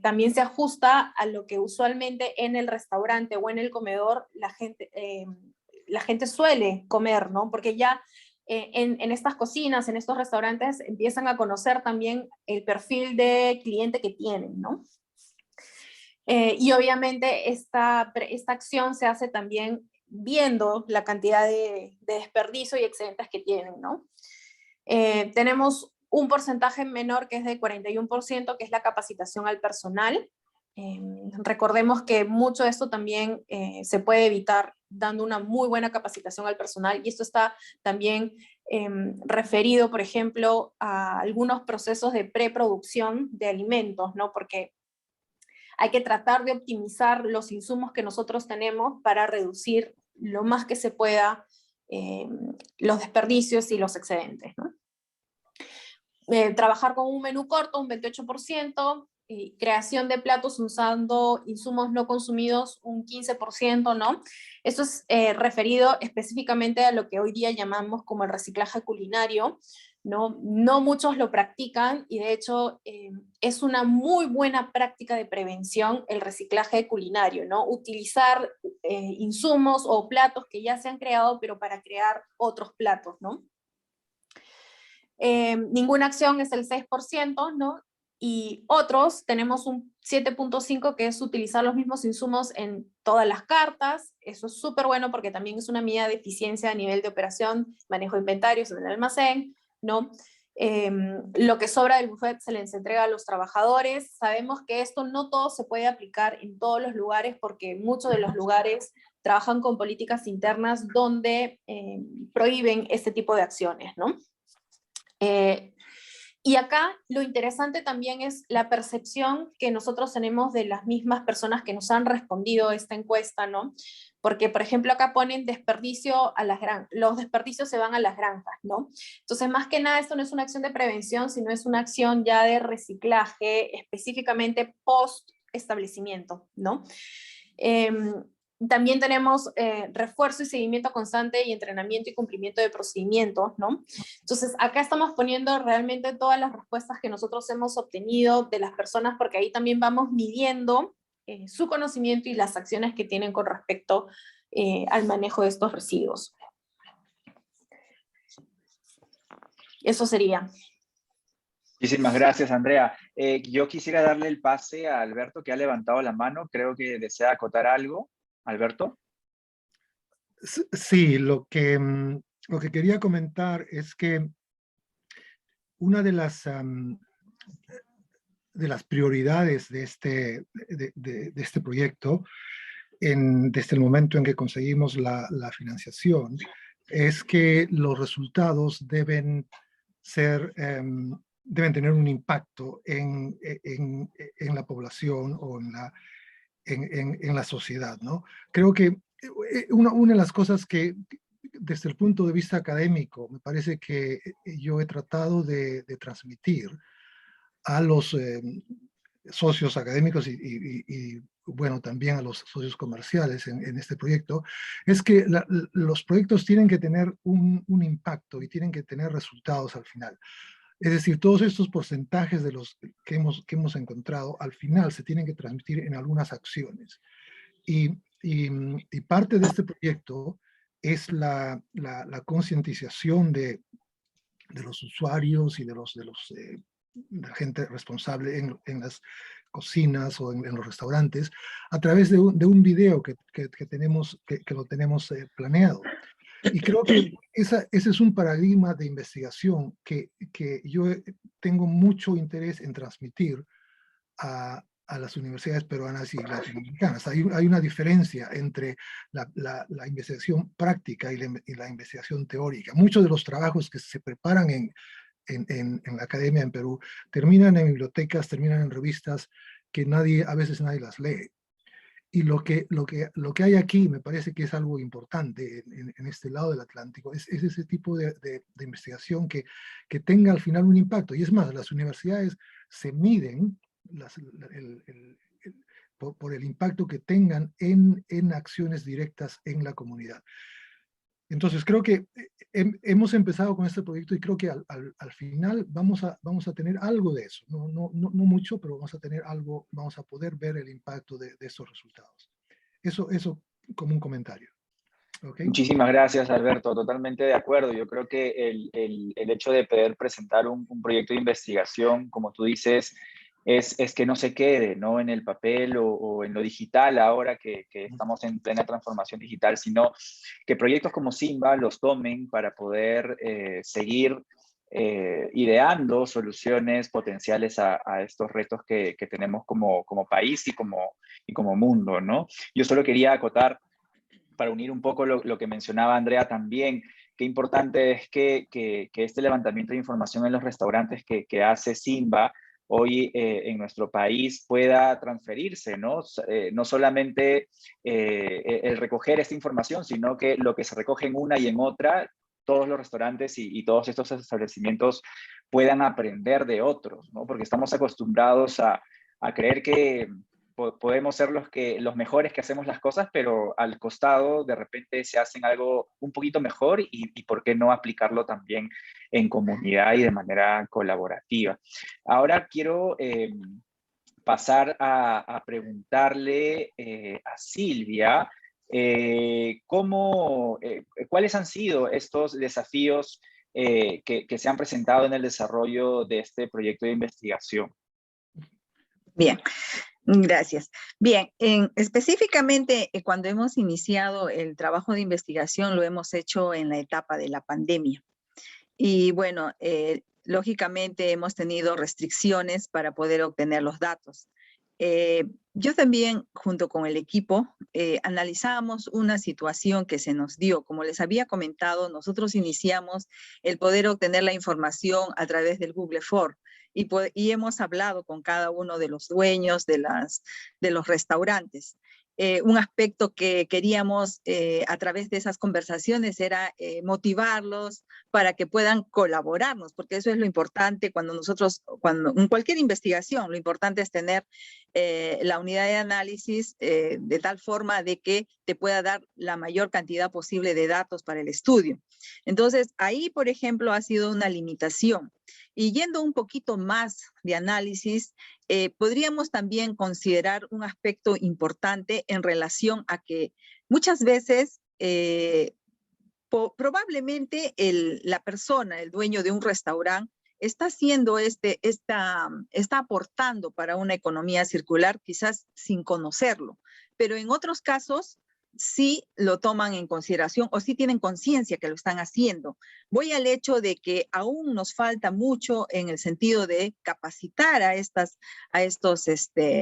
Speaker 4: también se ajusta a lo que usualmente en el restaurante o en el comedor la gente suele comer, ¿no? Porque ya en estas cocinas, en estos restaurantes, empiezan a conocer también el perfil de cliente que tienen, ¿no? Y obviamente esta acción se hace también viendo la cantidad de desperdicio y excedentes que tienen, ¿no? Tenemos un porcentaje menor que es de 41%, que es la capacitación al personal. Recordemos que mucho de esto también se puede evitar dando una muy buena capacitación al personal, y esto está también referido, por ejemplo, a algunos procesos de preproducción de alimentos, ¿no? Porque hay que tratar de optimizar los insumos que nosotros tenemos para reducir lo más que se pueda los desperdicios y los excedentes, ¿no? Trabajar con un menú corto, un 28%, creación de platos usando insumos no consumidos un 15%, ¿no? Eso es referido específicamente a lo que hoy día llamamos como el reciclaje culinario, ¿no? No muchos lo practican y de hecho es una muy buena práctica de prevención el reciclaje culinario, ¿no? Utilizar insumos o platos que ya se han creado, pero para crear otros platos, ¿no? Ninguna acción es el 6%, ¿no? Y otros tenemos un 7.5 que es utilizar los mismos insumos en todas las cartas. Eso es súper bueno porque también es una medida de eficiencia a nivel de operación, manejo de inventarios en el almacén, ¿no? Lo que sobra del buffet se les entrega a los trabajadores. Sabemos que esto no todo se puede aplicar en todos los lugares porque muchos de los lugares trabajan con políticas internas donde prohíben este tipo de acciones, ¿no? Y acá lo interesante también es la percepción que nosotros tenemos de las mismas personas que nos han respondido a esta encuesta, ¿no? Porque, por ejemplo, acá ponen desperdicio a las granjas, los desperdicios se van a las granjas, ¿no? Entonces, más que nada, esto no es una acción de prevención, sino es una acción ya de reciclaje, específicamente post-establecimiento, ¿no? También tenemos refuerzo y seguimiento constante y entrenamiento y cumplimiento de procedimientos, ¿no? Entonces, acá estamos poniendo realmente todas las respuestas que nosotros hemos obtenido de las personas, porque ahí también vamos midiendo su conocimiento y las acciones que tienen con respecto al manejo de estos residuos. Eso sería.
Speaker 1: Muchísimas gracias, Andrea. Yo quisiera darle el pase a Alberto, que ha levantado la mano. Creo que desea acotar algo. Alberto.
Speaker 2: Sí, lo que quería comentar es que una de las prioridades de este proyecto, desde el momento en que conseguimos la financiación, es que los resultados deben tener un impacto en la población o en la sociedad, ¿no? Creo que una de las cosas que, desde el punto de vista académico, me parece que yo he tratado de transmitir a los socios académicos y, bueno, también a los socios comerciales en este proyecto, es que los proyectos tienen que tener un impacto y tienen que tener resultados al final. Es decir, todos estos porcentajes de los que hemos encontrado, al final se tienen que transmitir en algunas acciones. Y parte de este proyecto es la concientización de los usuarios y de la gente responsable en las cocinas o en los restaurantes, a través de un video que lo tenemos planeado. Y creo que ese es un paradigma de investigación que yo tengo mucho interés en transmitir a las universidades peruanas y latinoamericanas. Hay una diferencia entre la investigación práctica y la investigación teórica. Muchos de los trabajos que se preparan en la academia en Perú terminan en bibliotecas, terminan en revistas que a veces nadie las lee. Y lo que hay aquí me parece que es algo importante en este lado del Atlántico, es ese tipo de investigación que tenga al final un impacto. Y es más, las universidades se miden por el impacto que tengan en acciones directas en la comunidad. Entonces creo que hemos empezado con este proyecto y creo que al final vamos a tener algo de eso, no mucho, pero vamos a tener algo, vamos a poder ver el impacto de esos resultados. Eso como un comentario. ¿Okay?
Speaker 1: Muchísimas gracias, Alberto, totalmente de acuerdo. Yo creo que el hecho de poder presentar un proyecto de investigación, como tú dices, es que no se quede, ¿no?, en el papel o en lo digital ahora que estamos en plena transformación digital, sino que proyectos como Simba los tomen para poder seguir ideando soluciones potenciales a estos retos que tenemos como país y como mundo, ¿no? Yo solo quería acotar, para unir un poco lo que mencionaba Andrea también, qué importante es que este levantamiento de información en los restaurantes que hace Simba hoy en nuestro país pueda transferirse, ¿no? No solamente el recoger esta información, sino que lo que se recoge en una y en otra, todos los restaurantes y todos estos establecimientos puedan aprender de otros, ¿no? Porque estamos acostumbrados a a creer que podemos ser los mejores que hacemos las cosas, pero al costado de repente se hacen algo un poquito mejor y por qué no aplicarlo también en comunidad y de manera colaborativa. Ahora quiero pasar a preguntarle a Silvia cuáles han sido estos desafíos que se han presentado en el desarrollo de este proyecto de investigación.
Speaker 5: Bien, gracias. Bien, específicamente cuando hemos iniciado el trabajo de investigación lo hemos hecho en la etapa de la pandemia. Y bueno, lógicamente hemos tenido restricciones para poder obtener los datos. Yo también, junto con el equipo, analizamos una situación que se nos dio. Como les había comentado, nosotros iniciamos el poder obtener la información a través del Google Form y hemos hablado con cada uno de los dueños de los restaurantes. Un aspecto que queríamos a través de esas conversaciones era motivarlos para que puedan colaborarnos, porque eso es lo importante cuando en cualquier investigación, lo importante es tener la unidad de análisis de tal forma de que te pueda dar la mayor cantidad posible de datos para el estudio. Entonces, ahí, por ejemplo, ha sido una limitación. Y yendo un poquito más de análisis, podríamos también considerar un aspecto importante en relación a que muchas veces probablemente la persona, el dueño de un restaurante, está haciendo está aportando para una economía circular quizás sin conocerlo, pero en otros casos sí lo toman en consideración o sí tienen conciencia que lo están haciendo. Voy al hecho de que aún nos falta mucho en el sentido de capacitar a estos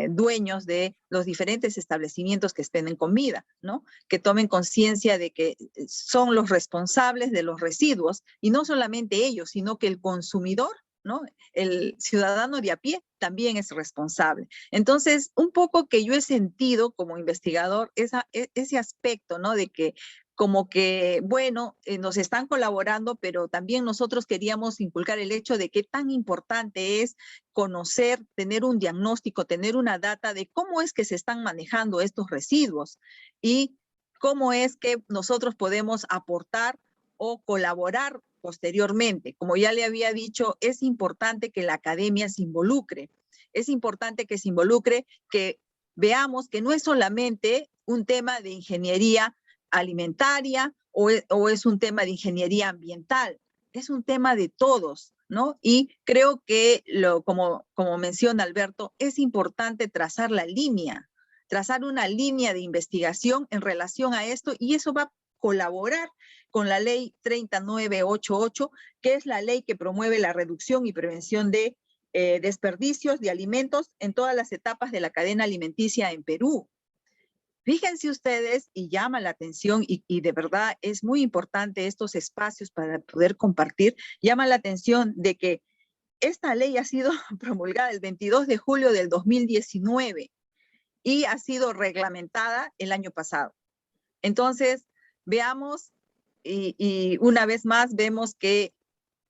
Speaker 5: dueños de los diferentes establecimientos que expenden comida, ¿no? Que tomen conciencia de que son los responsables de los residuos y no solamente ellos, sino que el consumidor, ¿no? El ciudadano de a pie también es responsable. Entonces, un poco que yo he sentido como investigador ese aspecto, ¿no? De que como que, bueno, nos están colaborando, pero también nosotros queríamos inculcar el hecho de qué tan importante es conocer, tener un diagnóstico, tener una data de cómo es que se están manejando estos residuos y cómo es que nosotros podemos aportar o colaborar posteriormente. Como ya le había dicho, es importante que la academia se involucre. Es importante que se involucre, que veamos que no es solamente un tema de ingeniería alimentaria o es un tema de ingeniería ambiental. Es un tema de todos, ¿no? Y creo que, como menciona Alberto, es importante trazar una línea de investigación en relación a esto y eso va a colaborar con la ley 3988, que es la ley que promueve la reducción y prevención de desperdicios de alimentos en todas las etapas de la cadena alimenticia en Perú. Fíjense ustedes, y llama la atención, y de verdad es muy importante estos espacios para poder compartir, llama la atención de que esta ley ha sido promulgada el 22 de julio del 2019 y ha sido reglamentada el año pasado. Entonces, veamos, y una vez más vemos que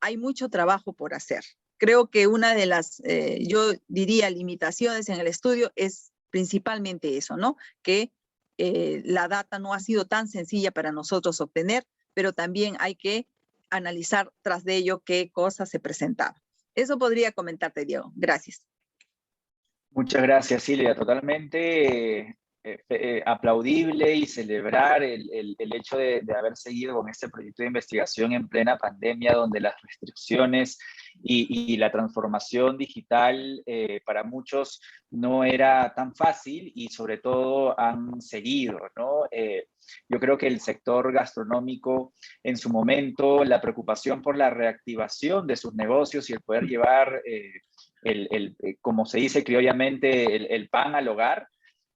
Speaker 5: hay mucho trabajo por hacer. Creo que una de las, yo diría, limitaciones en el estudio es principalmente eso, ¿no? Que la data no ha sido tan sencilla para nosotros obtener, pero también hay que analizar tras de ello qué cosas se presentaban. Eso podría comentarte, Diego. Gracias.
Speaker 1: Muchas gracias, Silvia. Totalmente aplaudible y celebrar el hecho de haber seguido con este proyecto de investigación en plena pandemia, donde las restricciones y la transformación digital para muchos no era tan fácil y sobre todo han seguido, ¿no? Yo creo que el sector gastronómico en su momento, la preocupación por la reactivación de sus negocios y el poder llevar como se dice criollamente, el pan al hogar,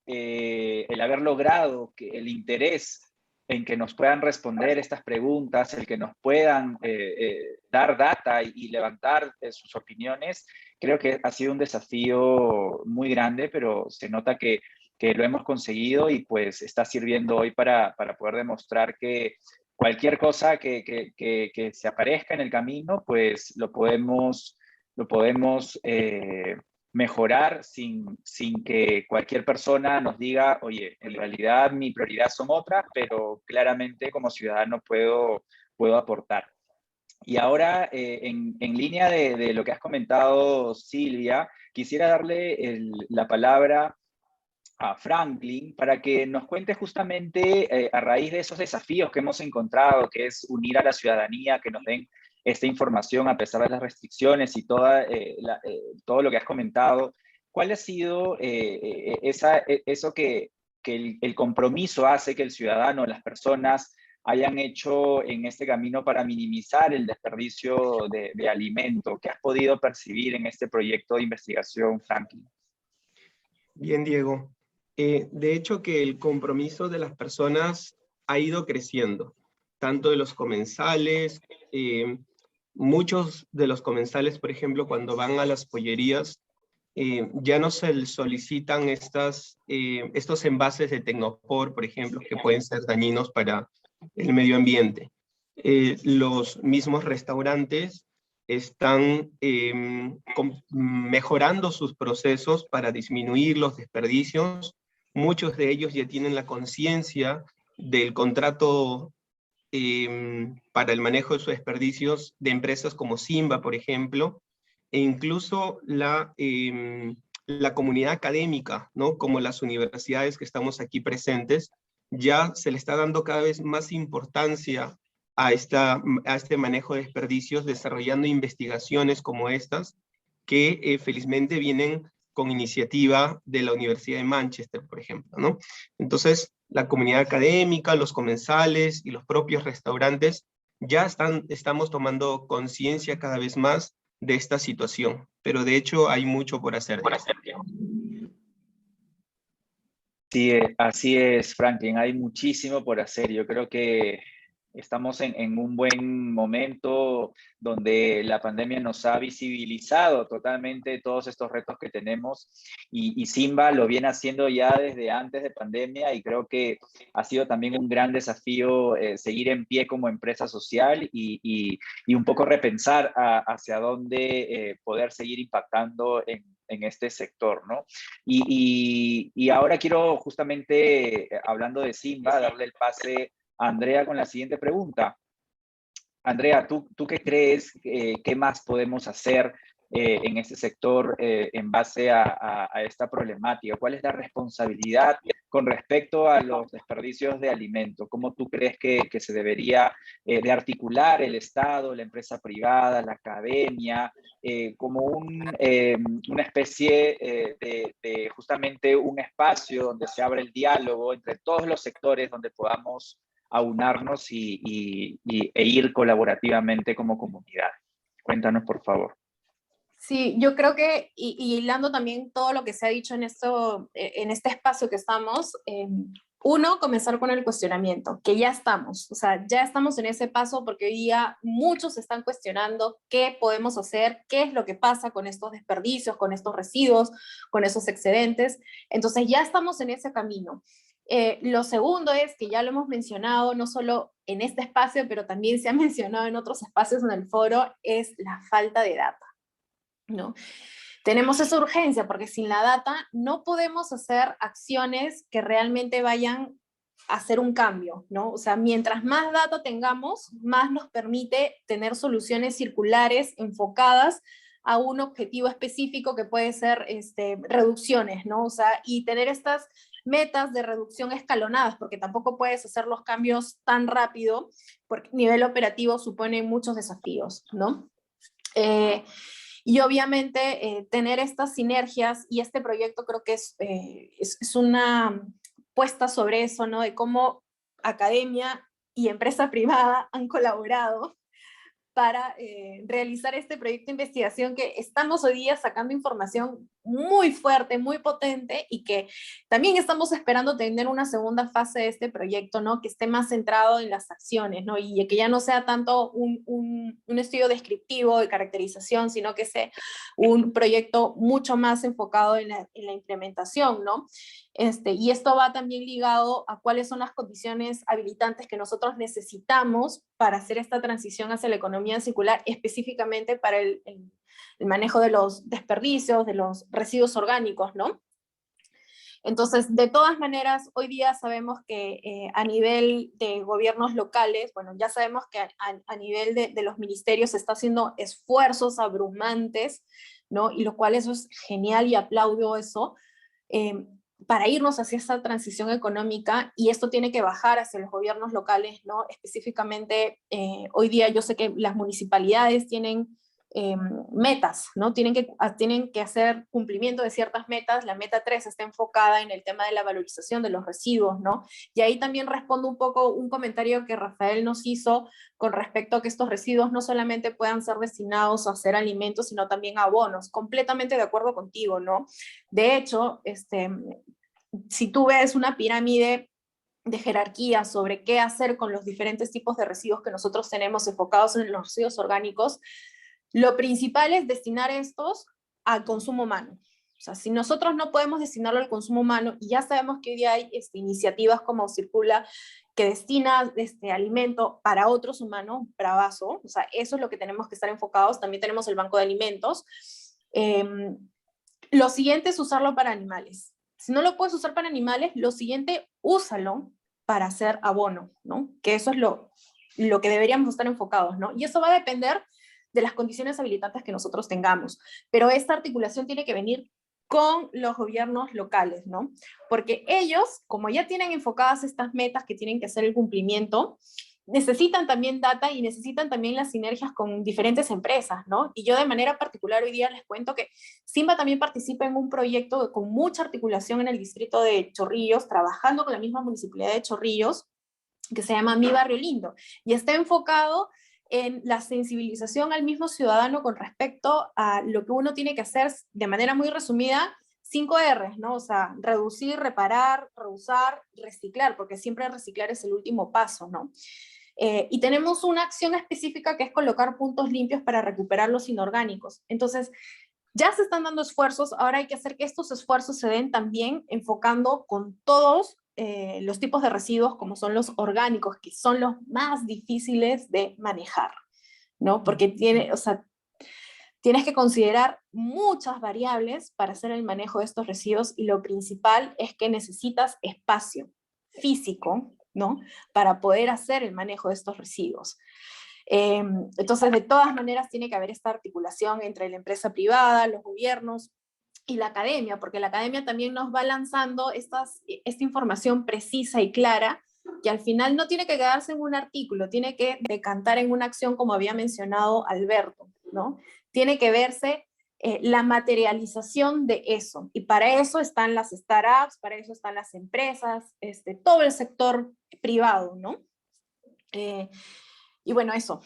Speaker 1: el haber logrado que el interés en que nos puedan responder estas preguntas, el que nos puedan dar data y levantar sus opiniones, creo que ha sido un desafío muy grande, pero se nota que lo hemos conseguido y pues está sirviendo hoy para poder demostrar que cualquier cosa que se aparezca en el camino, pues lo podemos mejorar sin que cualquier persona nos diga, oye, en realidad mi prioridad son otras, pero claramente como ciudadano puedo aportar. Y ahora, en línea de lo que has comentado, Silvia, quisiera darle la palabra a Franklin para que nos cuente justamente a raíz de esos desafíos que hemos encontrado, que es unir a la ciudadanía, que nos den esta información a pesar de las restricciones y todo lo que has comentado. ¿Cuál ha sido eso que el compromiso hace que el ciudadano, las personas, hayan hecho en este camino para minimizar el desperdicio de alimento? ¿Qué has podido percibir en este proyecto de investigación, Franklin?
Speaker 3: Bien, Diego. De hecho, que el compromiso de las personas ha ido creciendo, tanto de los comensales, muchos de los comensales, por ejemplo, cuando van a las pollerías, ya no se les solicitan estos envases de Tecnopor, por ejemplo, que pueden ser dañinos para el medio ambiente. Los mismos restaurantes están mejorando sus procesos para disminuir los desperdicios. Muchos de ellos ya tienen la conciencia del contrato para el manejo de sus desperdicios de empresas como Simba, por ejemplo, e incluso la comunidad académica, ¿no? Como las universidades que estamos aquí presentes, ya se le está dando cada vez más importancia a este manejo de desperdicios, desarrollando investigaciones como estas, que felizmente vienen con iniciativa de la Universidad de Manchester, por ejemplo, ¿no? Entonces, la comunidad académica, los comensales y los propios restaurantes ya estamos tomando conciencia cada vez más de esta situación, pero de hecho hay mucho por hacer.
Speaker 1: Sí, así es, Franklin, hay muchísimo por hacer. Yo creo que estamos en un buen momento donde la pandemia nos ha visibilizado totalmente todos estos retos que tenemos y Simba lo viene haciendo ya desde antes de pandemia y creo que ha sido también un gran desafío seguir en pie como empresa social y un poco repensar hacia dónde poder seguir impactando en este sector, ¿no? Y ahora quiero justamente, hablando de Simba, darle el pase a Andrea con la siguiente pregunta. Andrea, ¿tú qué crees? ¿Qué más podemos hacer en este sector en base a esta problemática? ¿Cuál es la responsabilidad con respecto a los desperdicios de alimentos? ¿Cómo tú crees que se debería de articular el Estado, la empresa privada, la academia, como una especie de justamente un espacio donde se abre el diálogo entre todos los sectores, donde podamos aunarnos e ir colaborativamente como comunidad? Cuéntanos, por favor.
Speaker 4: Sí, yo creo que, y hilando también todo lo que se ha dicho en este espacio que estamos, uno, comenzar con el cuestionamiento, que ya estamos, o sea, ya estamos en ese paso porque hoy día muchos están cuestionando qué podemos hacer, qué es lo que pasa con estos desperdicios, con estos residuos, con esos excedentes. Entonces ya estamos en ese camino. Lo segundo es que ya lo hemos mencionado, no solo en este espacio, pero también se ha mencionado en otros espacios en el foro, es la falta de data, ¿no? Tenemos esa urgencia porque sin la data no podemos hacer acciones que realmente vayan a hacer un cambio, ¿no? O sea, mientras más data tengamos, más nos permite tener soluciones circulares enfocadas a un objetivo específico que puede ser reducciones, ¿no? O sea, y tener estas metas de reducción escalonadas, porque tampoco puedes hacer los cambios tan rápido, porque a nivel operativo suponen muchos desafíos, ¿no? Y obviamente tener estas sinergias, y este proyecto creo que es una puesta sobre eso, ¿no? De cómo academia y empresa privada han colaborado para realizar este proyecto de investigación que estamos hoy día sacando información muy fuerte, muy potente y que también estamos esperando tener una segunda fase de este proyecto, ¿no? Que esté más centrado en las acciones, ¿no? Y que ya no sea tanto un estudio descriptivo de caracterización, sino que sea un proyecto mucho más enfocado en la implementación, ¿no? Y esto va también ligado a cuáles son las condiciones habilitantes que nosotros necesitamos para hacer esta transición hacia la economía circular, específicamente para el manejo de los desperdicios, de los residuos orgánicos, ¿no? Entonces, de todas maneras, hoy día sabemos que a nivel de gobiernos locales, bueno, ya sabemos que a nivel de los ministerios se está haciendo esfuerzos abrumantes, ¿no? Y lo cual eso es genial y aplaudo eso, para irnos hacia esa transición económica, y esto tiene que bajar hacia los gobiernos locales, ¿no? Específicamente, hoy día yo sé que las municipalidades tienen metas, ¿no? Tienen que hacer cumplimiento de ciertas metas. La meta 3 está enfocada en el tema de la valorización de los residuos, ¿no? Y ahí también respondo un poco un comentario que Rafael nos hizo con respecto a que estos residuos no solamente puedan ser destinados a hacer alimentos, sino también a abonos. Completamente de acuerdo contigo, ¿no? De hecho, si tú ves una pirámide de jerarquía sobre qué hacer con los diferentes tipos de residuos que nosotros tenemos enfocados en los residuos orgánicos, lo principal es destinar estos al consumo humano. O sea, si nosotros no podemos destinarlo al consumo humano, y ya sabemos que hoy día hay iniciativas como Circula, que destina alimento para otros humanos, bravazo, o sea, eso es lo que tenemos que estar enfocados. También tenemos el banco de alimentos. Lo siguiente es usarlo para animales. Si no lo puedes usar para animales, lo siguiente, úsalo para hacer abono, ¿no? Que eso es lo que deberíamos estar enfocados, ¿no? Y eso va a depender de las condiciones habilitantes que nosotros tengamos. Pero esta articulación tiene que venir con los gobiernos locales, ¿no? Porque ellos, como ya tienen enfocadas estas metas que tienen que hacer el cumplimiento, necesitan también data y necesitan también las sinergias con diferentes empresas, ¿no? Y yo de manera particular hoy día les cuento que Simba también participa en un proyecto con mucha articulación en el distrito de Chorrillos, trabajando con la misma municipalidad de Chorrillos, que se llama Mi Barrio Lindo, y está enfocado en la sensibilización al mismo ciudadano con respecto a lo que uno tiene que hacer, de manera muy resumida, 5 R's, ¿no? O sea, reducir, reparar, reusar, reciclar, porque siempre reciclar es el último paso, ¿no? Y tenemos una acción específica que es colocar puntos limpios para recuperar los inorgánicos. Entonces, ya se están dando esfuerzos, ahora hay que hacer que estos esfuerzos se den también enfocando con todos los tipos de residuos, como son los orgánicos, que son los más difíciles de manejar, ¿no? Porque tienes que considerar muchas variables para hacer el manejo de estos residuos, y lo principal es que necesitas espacio físico, ¿no? Para poder hacer el manejo de estos residuos. Entonces, de todas maneras, tiene que haber esta articulación entre la empresa privada, los gobiernos y la academia, porque la academia también nos va lanzando esta información precisa y clara, que al final no tiene que quedarse en un artículo, tiene que decantar en una acción, como había mencionado Alberto, ¿no? Tiene que verse la materialización de eso, y para eso están las startups, para eso están las empresas, todo el sector privado, ¿no? Y bueno, eso.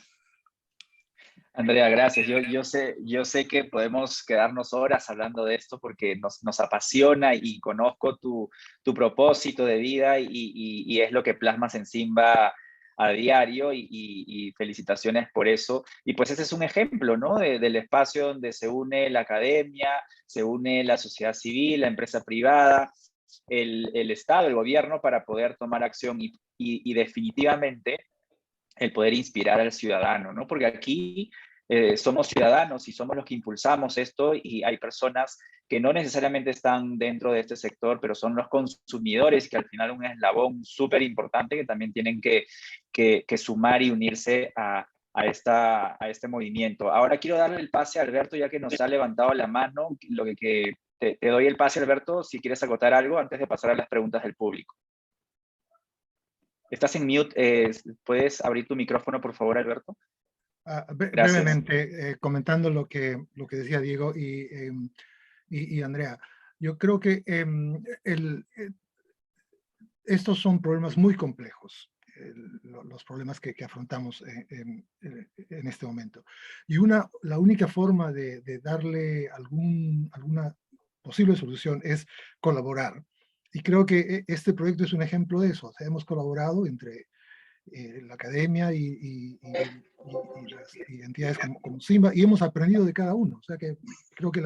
Speaker 1: Andrea, gracias. Yo sé que podemos quedarnos horas hablando de esto porque nos apasiona, y conozco tu propósito de vida, y es lo que plasmas en Simba a diario, y felicitaciones por eso. Y pues ese es un ejemplo, ¿no? Del espacio donde se une la academia, se une la sociedad civil, la empresa privada, el Estado, el gobierno, para poder tomar acción, y definitivamente el poder inspirar al ciudadano, ¿no? Porque aquí somos ciudadanos y somos los que impulsamos esto, y hay personas que no necesariamente están dentro de este sector, pero son los consumidores, que al final un eslabón súper importante que también tienen que sumar y unirse a este movimiento. Ahora quiero darle el pase a Alberto, ya que nos ha levantado la mano. Te doy el pase, Alberto, si quieres acotar algo antes de pasar a las preguntas del público. Estás en mute. ¿Puedes abrir tu micrófono, por favor, Alberto?
Speaker 2: Brevemente, comentando lo que decía Diego y Andrea, yo creo que estos son problemas muy complejos, los problemas que afrontamos en este momento. Y la única forma de darle alguna posible solución es colaborar. Y creo que este proyecto es un ejemplo de eso. O sea, hemos colaborado entre la academia y las entidades como Simba, y hemos aprendido de cada uno. O sea que creo que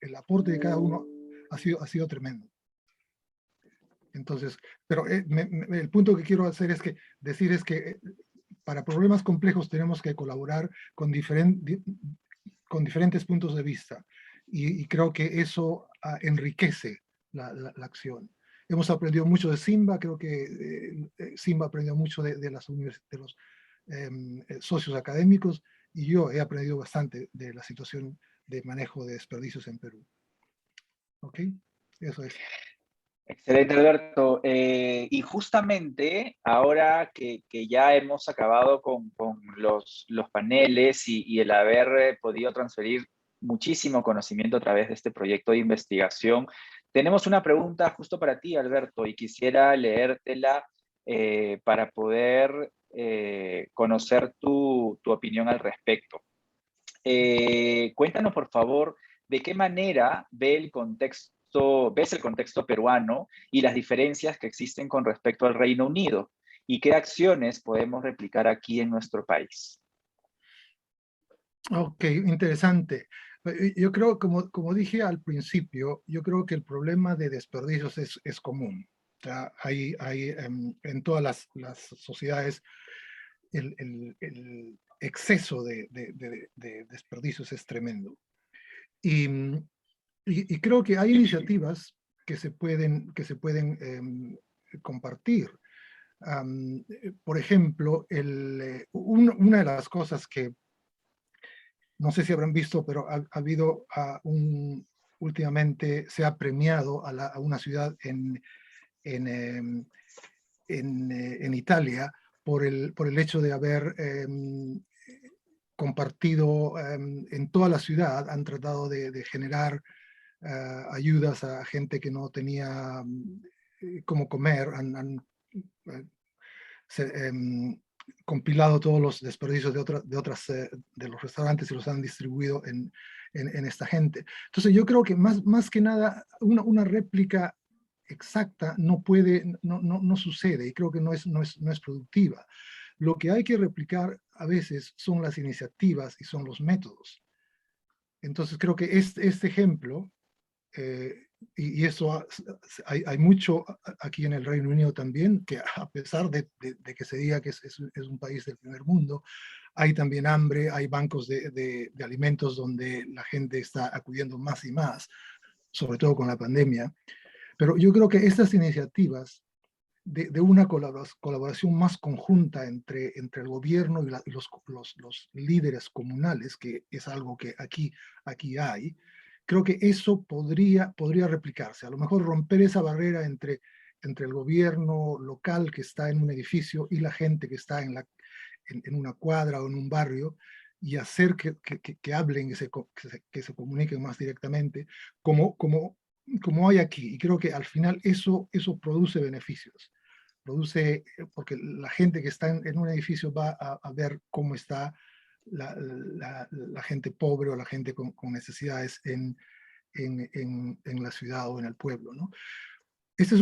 Speaker 2: el aporte de cada uno ha sido tremendo. Entonces, pero el punto que quiero hacer es que, para problemas complejos tenemos que colaborar con diferentes puntos de vista. Y creo que eso enriquece la acción. Hemos aprendido mucho de Simba, creo que Simba aprendió mucho de los socios académicos, y yo he aprendido bastante de la situación de manejo de desperdicios en Perú. ¿Ok? Eso es.
Speaker 1: Excelente, Alberto. Y justamente ahora que ya hemos acabado con los paneles y el haber podido transferir muchísimo conocimiento a través de este proyecto de investigación, tenemos una pregunta justo para ti, Alberto, y quisiera leértela para poder conocer tu opinión al respecto. Cuéntanos, por favor, de qué manera ves el contexto peruano y las diferencias que existen con respecto al Reino Unido, y qué acciones podemos replicar aquí en nuestro país.
Speaker 2: Ok, interesante. Yo creo, como dije al principio, yo creo que el problema de desperdicios es común. O sea, en todas las sociedades el exceso de desperdicios es tremendo. Y creo que hay iniciativas que se pueden compartir. Por ejemplo, una de las cosas que no sé si habrán visto, pero ha habido últimamente se ha premiado a una ciudad en Italia por el hecho de haber compartido en toda la ciudad, han tratado de generar ayudas a gente que no tenía cómo comer, han compilado todos los desperdicios de los restaurantes y los han distribuido en esta gente. Entonces yo creo que más que nada una réplica exacta no sucede, y creo que no es productiva. Lo que hay que replicar a veces son las iniciativas y son los métodos. Entonces creo que este ejemplo, y eso hay mucho aquí en el Reino Unido también, que a pesar de que se diga que es un país del primer mundo, hay también hambre, hay bancos de alimentos donde la gente está acudiendo más y más, sobre todo con la pandemia. Pero yo creo que estas iniciativas de una colaboración más conjunta entre el gobierno y los líderes comunales, que es algo que aquí hay, creo que eso podría replicarse. A lo mejor romper esa barrera entre el gobierno local que está en un edificio y la gente que está en una cuadra o en un barrio, y hacer que hablen, que se comuniquen más directamente, como hay aquí. Y creo que al final eso produce beneficios. Porque la gente que está en un edificio va a ver cómo está la gente pobre o la gente con necesidades en la ciudad o en el pueblo, ¿no? Ese es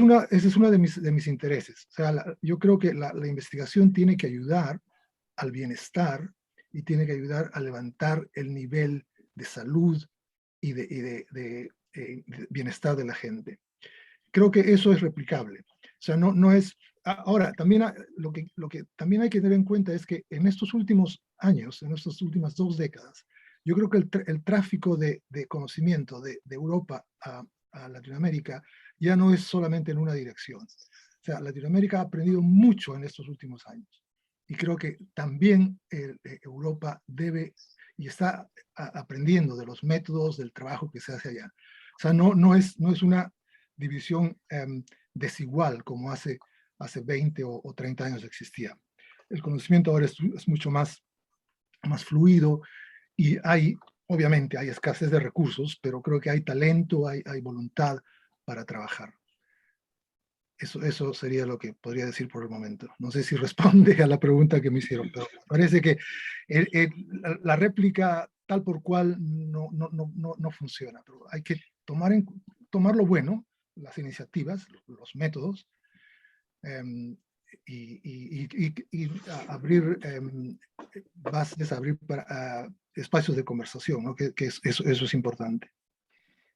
Speaker 2: uno de mis intereses. O sea, yo creo que la investigación tiene que ayudar al bienestar y tiene que ayudar a levantar el nivel de salud y de bienestar de la gente. Creo que eso es replicable. O sea, no es... Ahora, también lo que también hay que tener en cuenta es que en estos últimos años, en estas últimas 2 décadas, yo creo que el tráfico de conocimiento de Europa a Latinoamérica ya no es solamente en una dirección. O sea, Latinoamérica ha aprendido mucho en estos últimos años. Y creo que también Europa debe y está aprendiendo de los métodos del trabajo que se hace allá. O sea, no es una división desigual como hace 20 o 30 años existía. El conocimiento ahora es mucho más fluido, y obviamente hay escasez de recursos, pero creo que hay talento, hay voluntad para trabajar. Eso sería lo que podría decir por el momento. No sé si responde a la pregunta que me hicieron, pero parece que la réplica tal por cual no funciona. Pero hay que tomar lo bueno, las iniciativas, los métodos, y abrir bases, abrir espacios de conversación, ¿no? que eso es importante.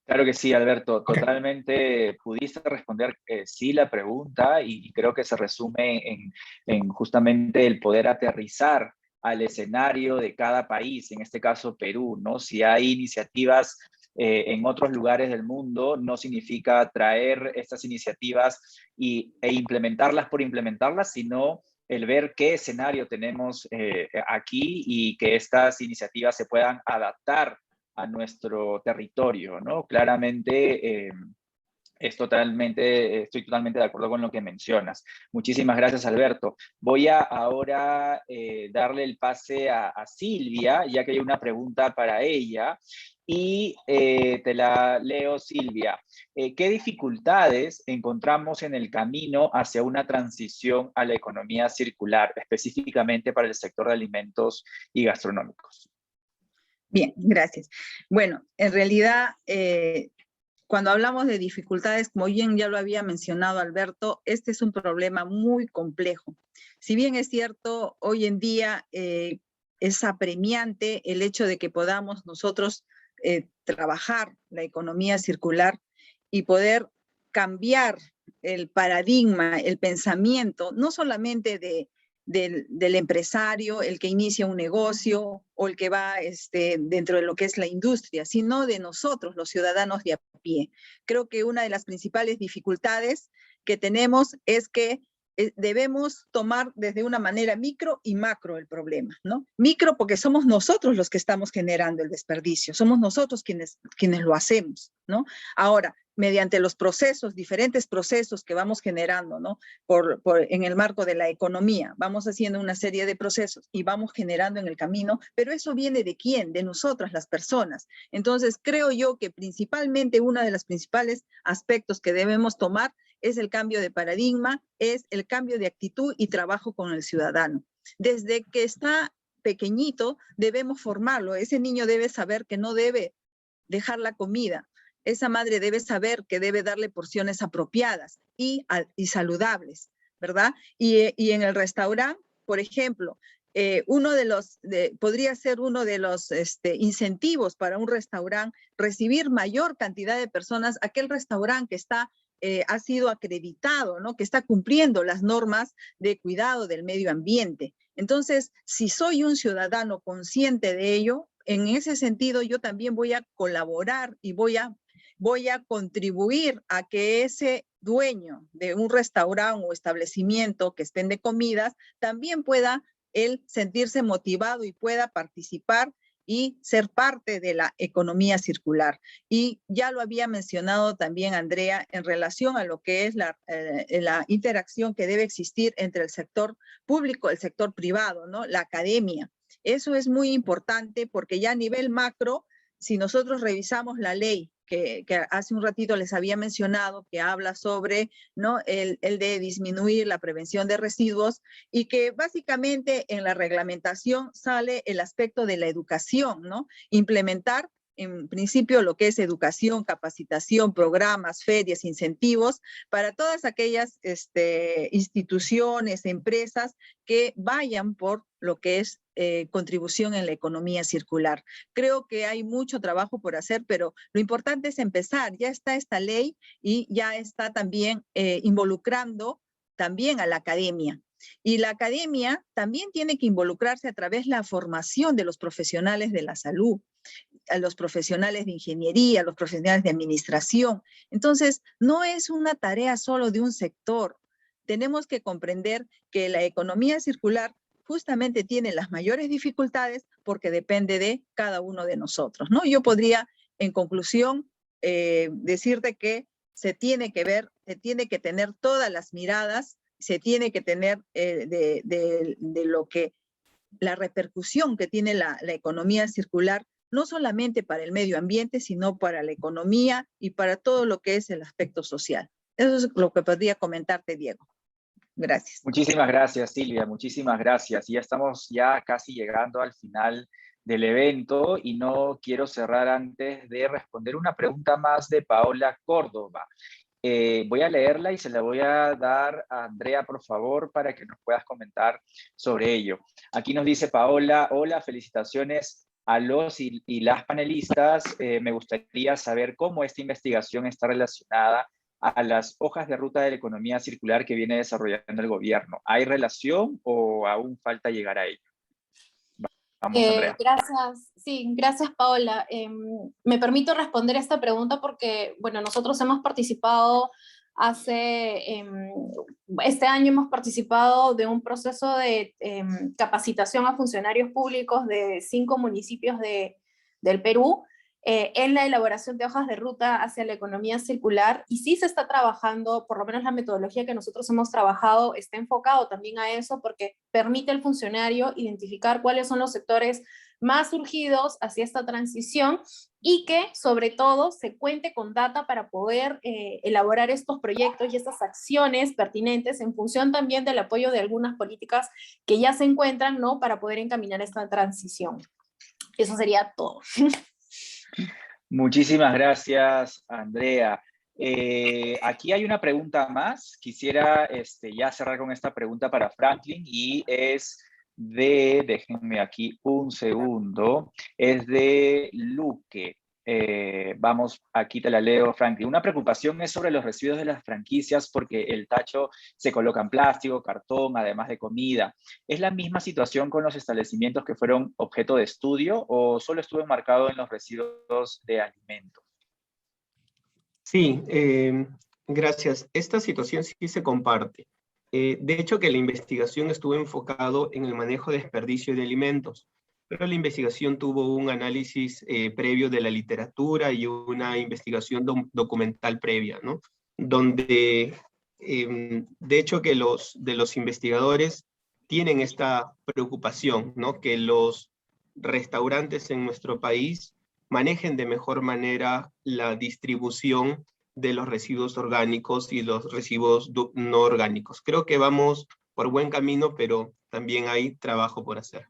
Speaker 1: Claro que sí, Alberto,
Speaker 2: Ok.
Speaker 1: totalmente pudiste responder sí la pregunta y creo que se resume en justamente el poder aterrizar al escenario de cada país, en este caso Perú, ¿no? Si hay iniciativas en otros lugares del mundo, no significa traer estas iniciativas e implementarlas por implementarlas, sino el ver qué escenario tenemos aquí y que estas iniciativas se puedan adaptar a nuestro territorio, ¿no? Claramente estoy totalmente de acuerdo con lo que mencionas. Muchísimas gracias, Alberto. Voy a ahora darle el pase a Silvia, ya que hay una pregunta para ella. Y te la leo, Silvia. ¿Qué dificultades encontramos en el camino hacia una transición a la economía circular, específicamente para el sector de alimentos y gastronómicos?
Speaker 5: Bien, gracias. Bueno, en realidad, cuando hablamos de dificultades, como bien ya lo había mencionado Alberto, este es un problema muy complejo. Si bien es cierto, hoy en día es apremiante el hecho de que podamos nosotros trabajar la economía circular y poder cambiar el paradigma, el pensamiento, no solamente del empresario, el que inicia un negocio o el que va dentro de lo que es la industria, sino de nosotros, los ciudadanos de a pie. Creo que una de las principales dificultades que tenemos es que debemos tomar desde una manera micro y macro el problema, ¿no? Micro porque somos nosotros los que estamos generando el desperdicio, somos nosotros quienes lo hacemos, ¿no? Ahora, mediante los procesos, diferentes procesos que vamos generando, ¿no? En el marco de la economía, vamos haciendo una serie de procesos y vamos generando en el camino, pero eso viene ¿de quién? De nosotras, las personas. Entonces, creo yo que principalmente uno de los principales aspectos que debemos tomar es el cambio de paradigma, es el cambio de actitud y trabajo con el ciudadano. Desde que está pequeñito, debemos formarlo. Ese niño debe saber que no debe dejar la comida. Esa madre debe saber que debe darle porciones apropiadas y saludables, ¿verdad? Y en el restaurante, por ejemplo, podría ser uno de los incentivos para un restaurante recibir mayor cantidad de personas, aquel restaurante que ha sido acreditado, ¿no? Que está cumpliendo las normas de cuidado del medio ambiente. Entonces, si soy un ciudadano consciente de ello, en ese sentido yo también voy a colaborar y voy a contribuir a que ese dueño de un restaurante o establecimiento que expende comidas también pueda él sentirse motivado y pueda participar y ser parte de la economía circular. Y ya lo había mencionado también Andrea en relación a lo que es la interacción que debe existir entre el sector público, el sector privado, ¿no? La academia. Eso es muy importante porque ya a nivel macro, si nosotros revisamos la ley que hace un ratito les había mencionado, que habla sobre, ¿no? el de disminuir la prevención de residuos y que básicamente en la reglamentación sale el aspecto de la educación, ¿no? Implementar en principio lo que es educación, capacitación, programas, ferias, incentivos para todas aquellas instituciones, empresas que vayan por lo que es contribución en la economía circular. Creo que hay mucho trabajo por hacer, pero lo importante es empezar. Ya está esta ley y ya está también involucrando también a la academia. Y la academia también tiene que involucrarse a través de la formación de los profesionales de la salud, a los profesionales de ingeniería, a los profesionales de administración. Entonces, no es una tarea solo de un sector. Tenemos que comprender que la economía circular justamente tiene las mayores dificultades porque depende de cada uno de nosotros, ¿no? Yo podría, en conclusión, decirte que se tiene que ver, se tiene que tener todas las miradas, se tiene que tener de lo que la repercusión que tiene la economía circular, no solamente para el medio ambiente, sino para la economía y para todo lo que es el aspecto social. Eso es lo que podría comentarte, Diego. Gracias.
Speaker 1: Muchísimas gracias, Silvia, muchísimas gracias. Ya estamos casi llegando al final del evento y no quiero cerrar antes de responder una pregunta más de Paola Córdoba. Voy a leerla y se la voy a dar a Andrea, por favor, para que nos puedas comentar sobre ello. Aquí nos dice Paola: hola, felicitaciones a los y las panelistas, me gustaría saber cómo esta investigación está relacionada a las hojas de ruta de la economía circular que viene desarrollando el gobierno. ¿Hay relación o aún falta llegar a ello? Vamos, Andrea.
Speaker 4: Gracias, sí, gracias Paola. Me permito responder esta pregunta porque, bueno, nosotros hemos participado este año hemos participado de un proceso de capacitación a funcionarios públicos de 5 municipios del Perú, en la elaboración de hojas de ruta hacia la economía circular, y sí se está trabajando, por lo menos la metodología que nosotros hemos trabajado está enfocado también a eso, porque permite al funcionario identificar cuáles son los sectores más urgidos hacia esta transición, y que sobre todo se cuente con data para poder elaborar estos proyectos y estas acciones pertinentes en función también del apoyo de algunas políticas que ya se encuentran, ¿no?, para poder encaminar esta transición. Eso sería todo.
Speaker 1: Muchísimas gracias, Andrea. Aquí hay una pregunta más. Quisiera ya cerrar con esta pregunta para Franklin, y es déjenme aquí un segundo, es de Luque. Vamos, aquí te la leo, Franklin. Una preocupación es sobre los residuos de las franquicias porque el tacho se coloca en plástico, cartón, además de comida. ¿Es la misma situación con los establecimientos que fueron objeto de estudio o solo estuvo enmarcado en los residuos de alimentos?
Speaker 3: Sí, gracias. Esta situación sí se comparte. De hecho, que la investigación estuvo enfocado en el manejo de desperdicio de alimentos, pero la investigación tuvo un análisis previo de la literatura y una investigación documental previa, ¿no? Donde, de hecho, que de los investigadores tienen esta preocupación, ¿no? Que los restaurantes en nuestro país manejen de mejor manera la distribución de los residuos orgánicos y los residuos no orgánicos. Creo que vamos por buen camino, pero también hay trabajo por hacer.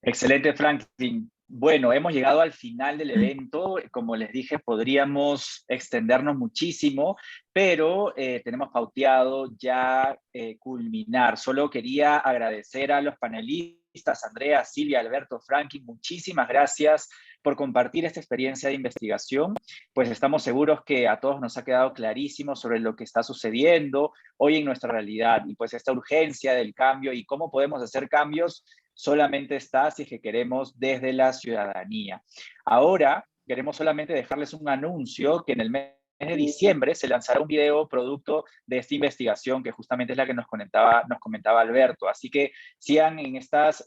Speaker 1: Excelente, Franklin. Bueno, hemos llegado al final del evento. Como les dije, podríamos extendernos muchísimo, pero tenemos pauteado ya culminar. Solo quería agradecer a los panelistas, Andrea, Silvia, Alberto, Franklin. Muchísimas gracias por compartir esta experiencia de investigación. Pues estamos seguros que a todos nos ha quedado clarísimo sobre lo que está sucediendo hoy en nuestra realidad, y pues esta urgencia del cambio y cómo podemos hacer cambios solamente está si es que queremos desde la ciudadanía. Ahora queremos solamente dejarles un anuncio que en el mes de diciembre se lanzará un video producto de esta investigación, que justamente es la que nos comentaba Alberto. Así que sigan en estas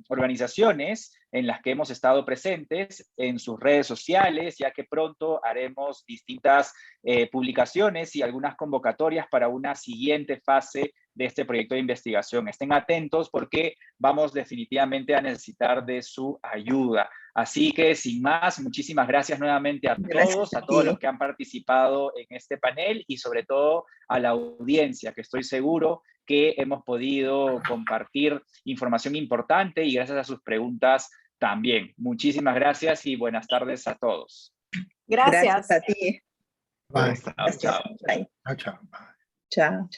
Speaker 1: organizaciones en las que hemos estado presentes, en sus redes sociales, ya que pronto haremos distintas publicaciones y algunas convocatorias para una siguiente fase de este proyecto de investigación. Estén atentos porque vamos definitivamente a necesitar de su ayuda. Así que, sin más, muchísimas gracias nuevamente a todos los que han participado en este panel, y sobre todo a la audiencia, que estoy seguro que hemos podido compartir información importante, y gracias a sus preguntas también. Muchísimas gracias y buenas tardes a todos.
Speaker 4: Gracias.
Speaker 5: Gracias a ti.
Speaker 2: Bye.
Speaker 1: Chao.
Speaker 2: Chao, chao. Bye.
Speaker 5: Chao.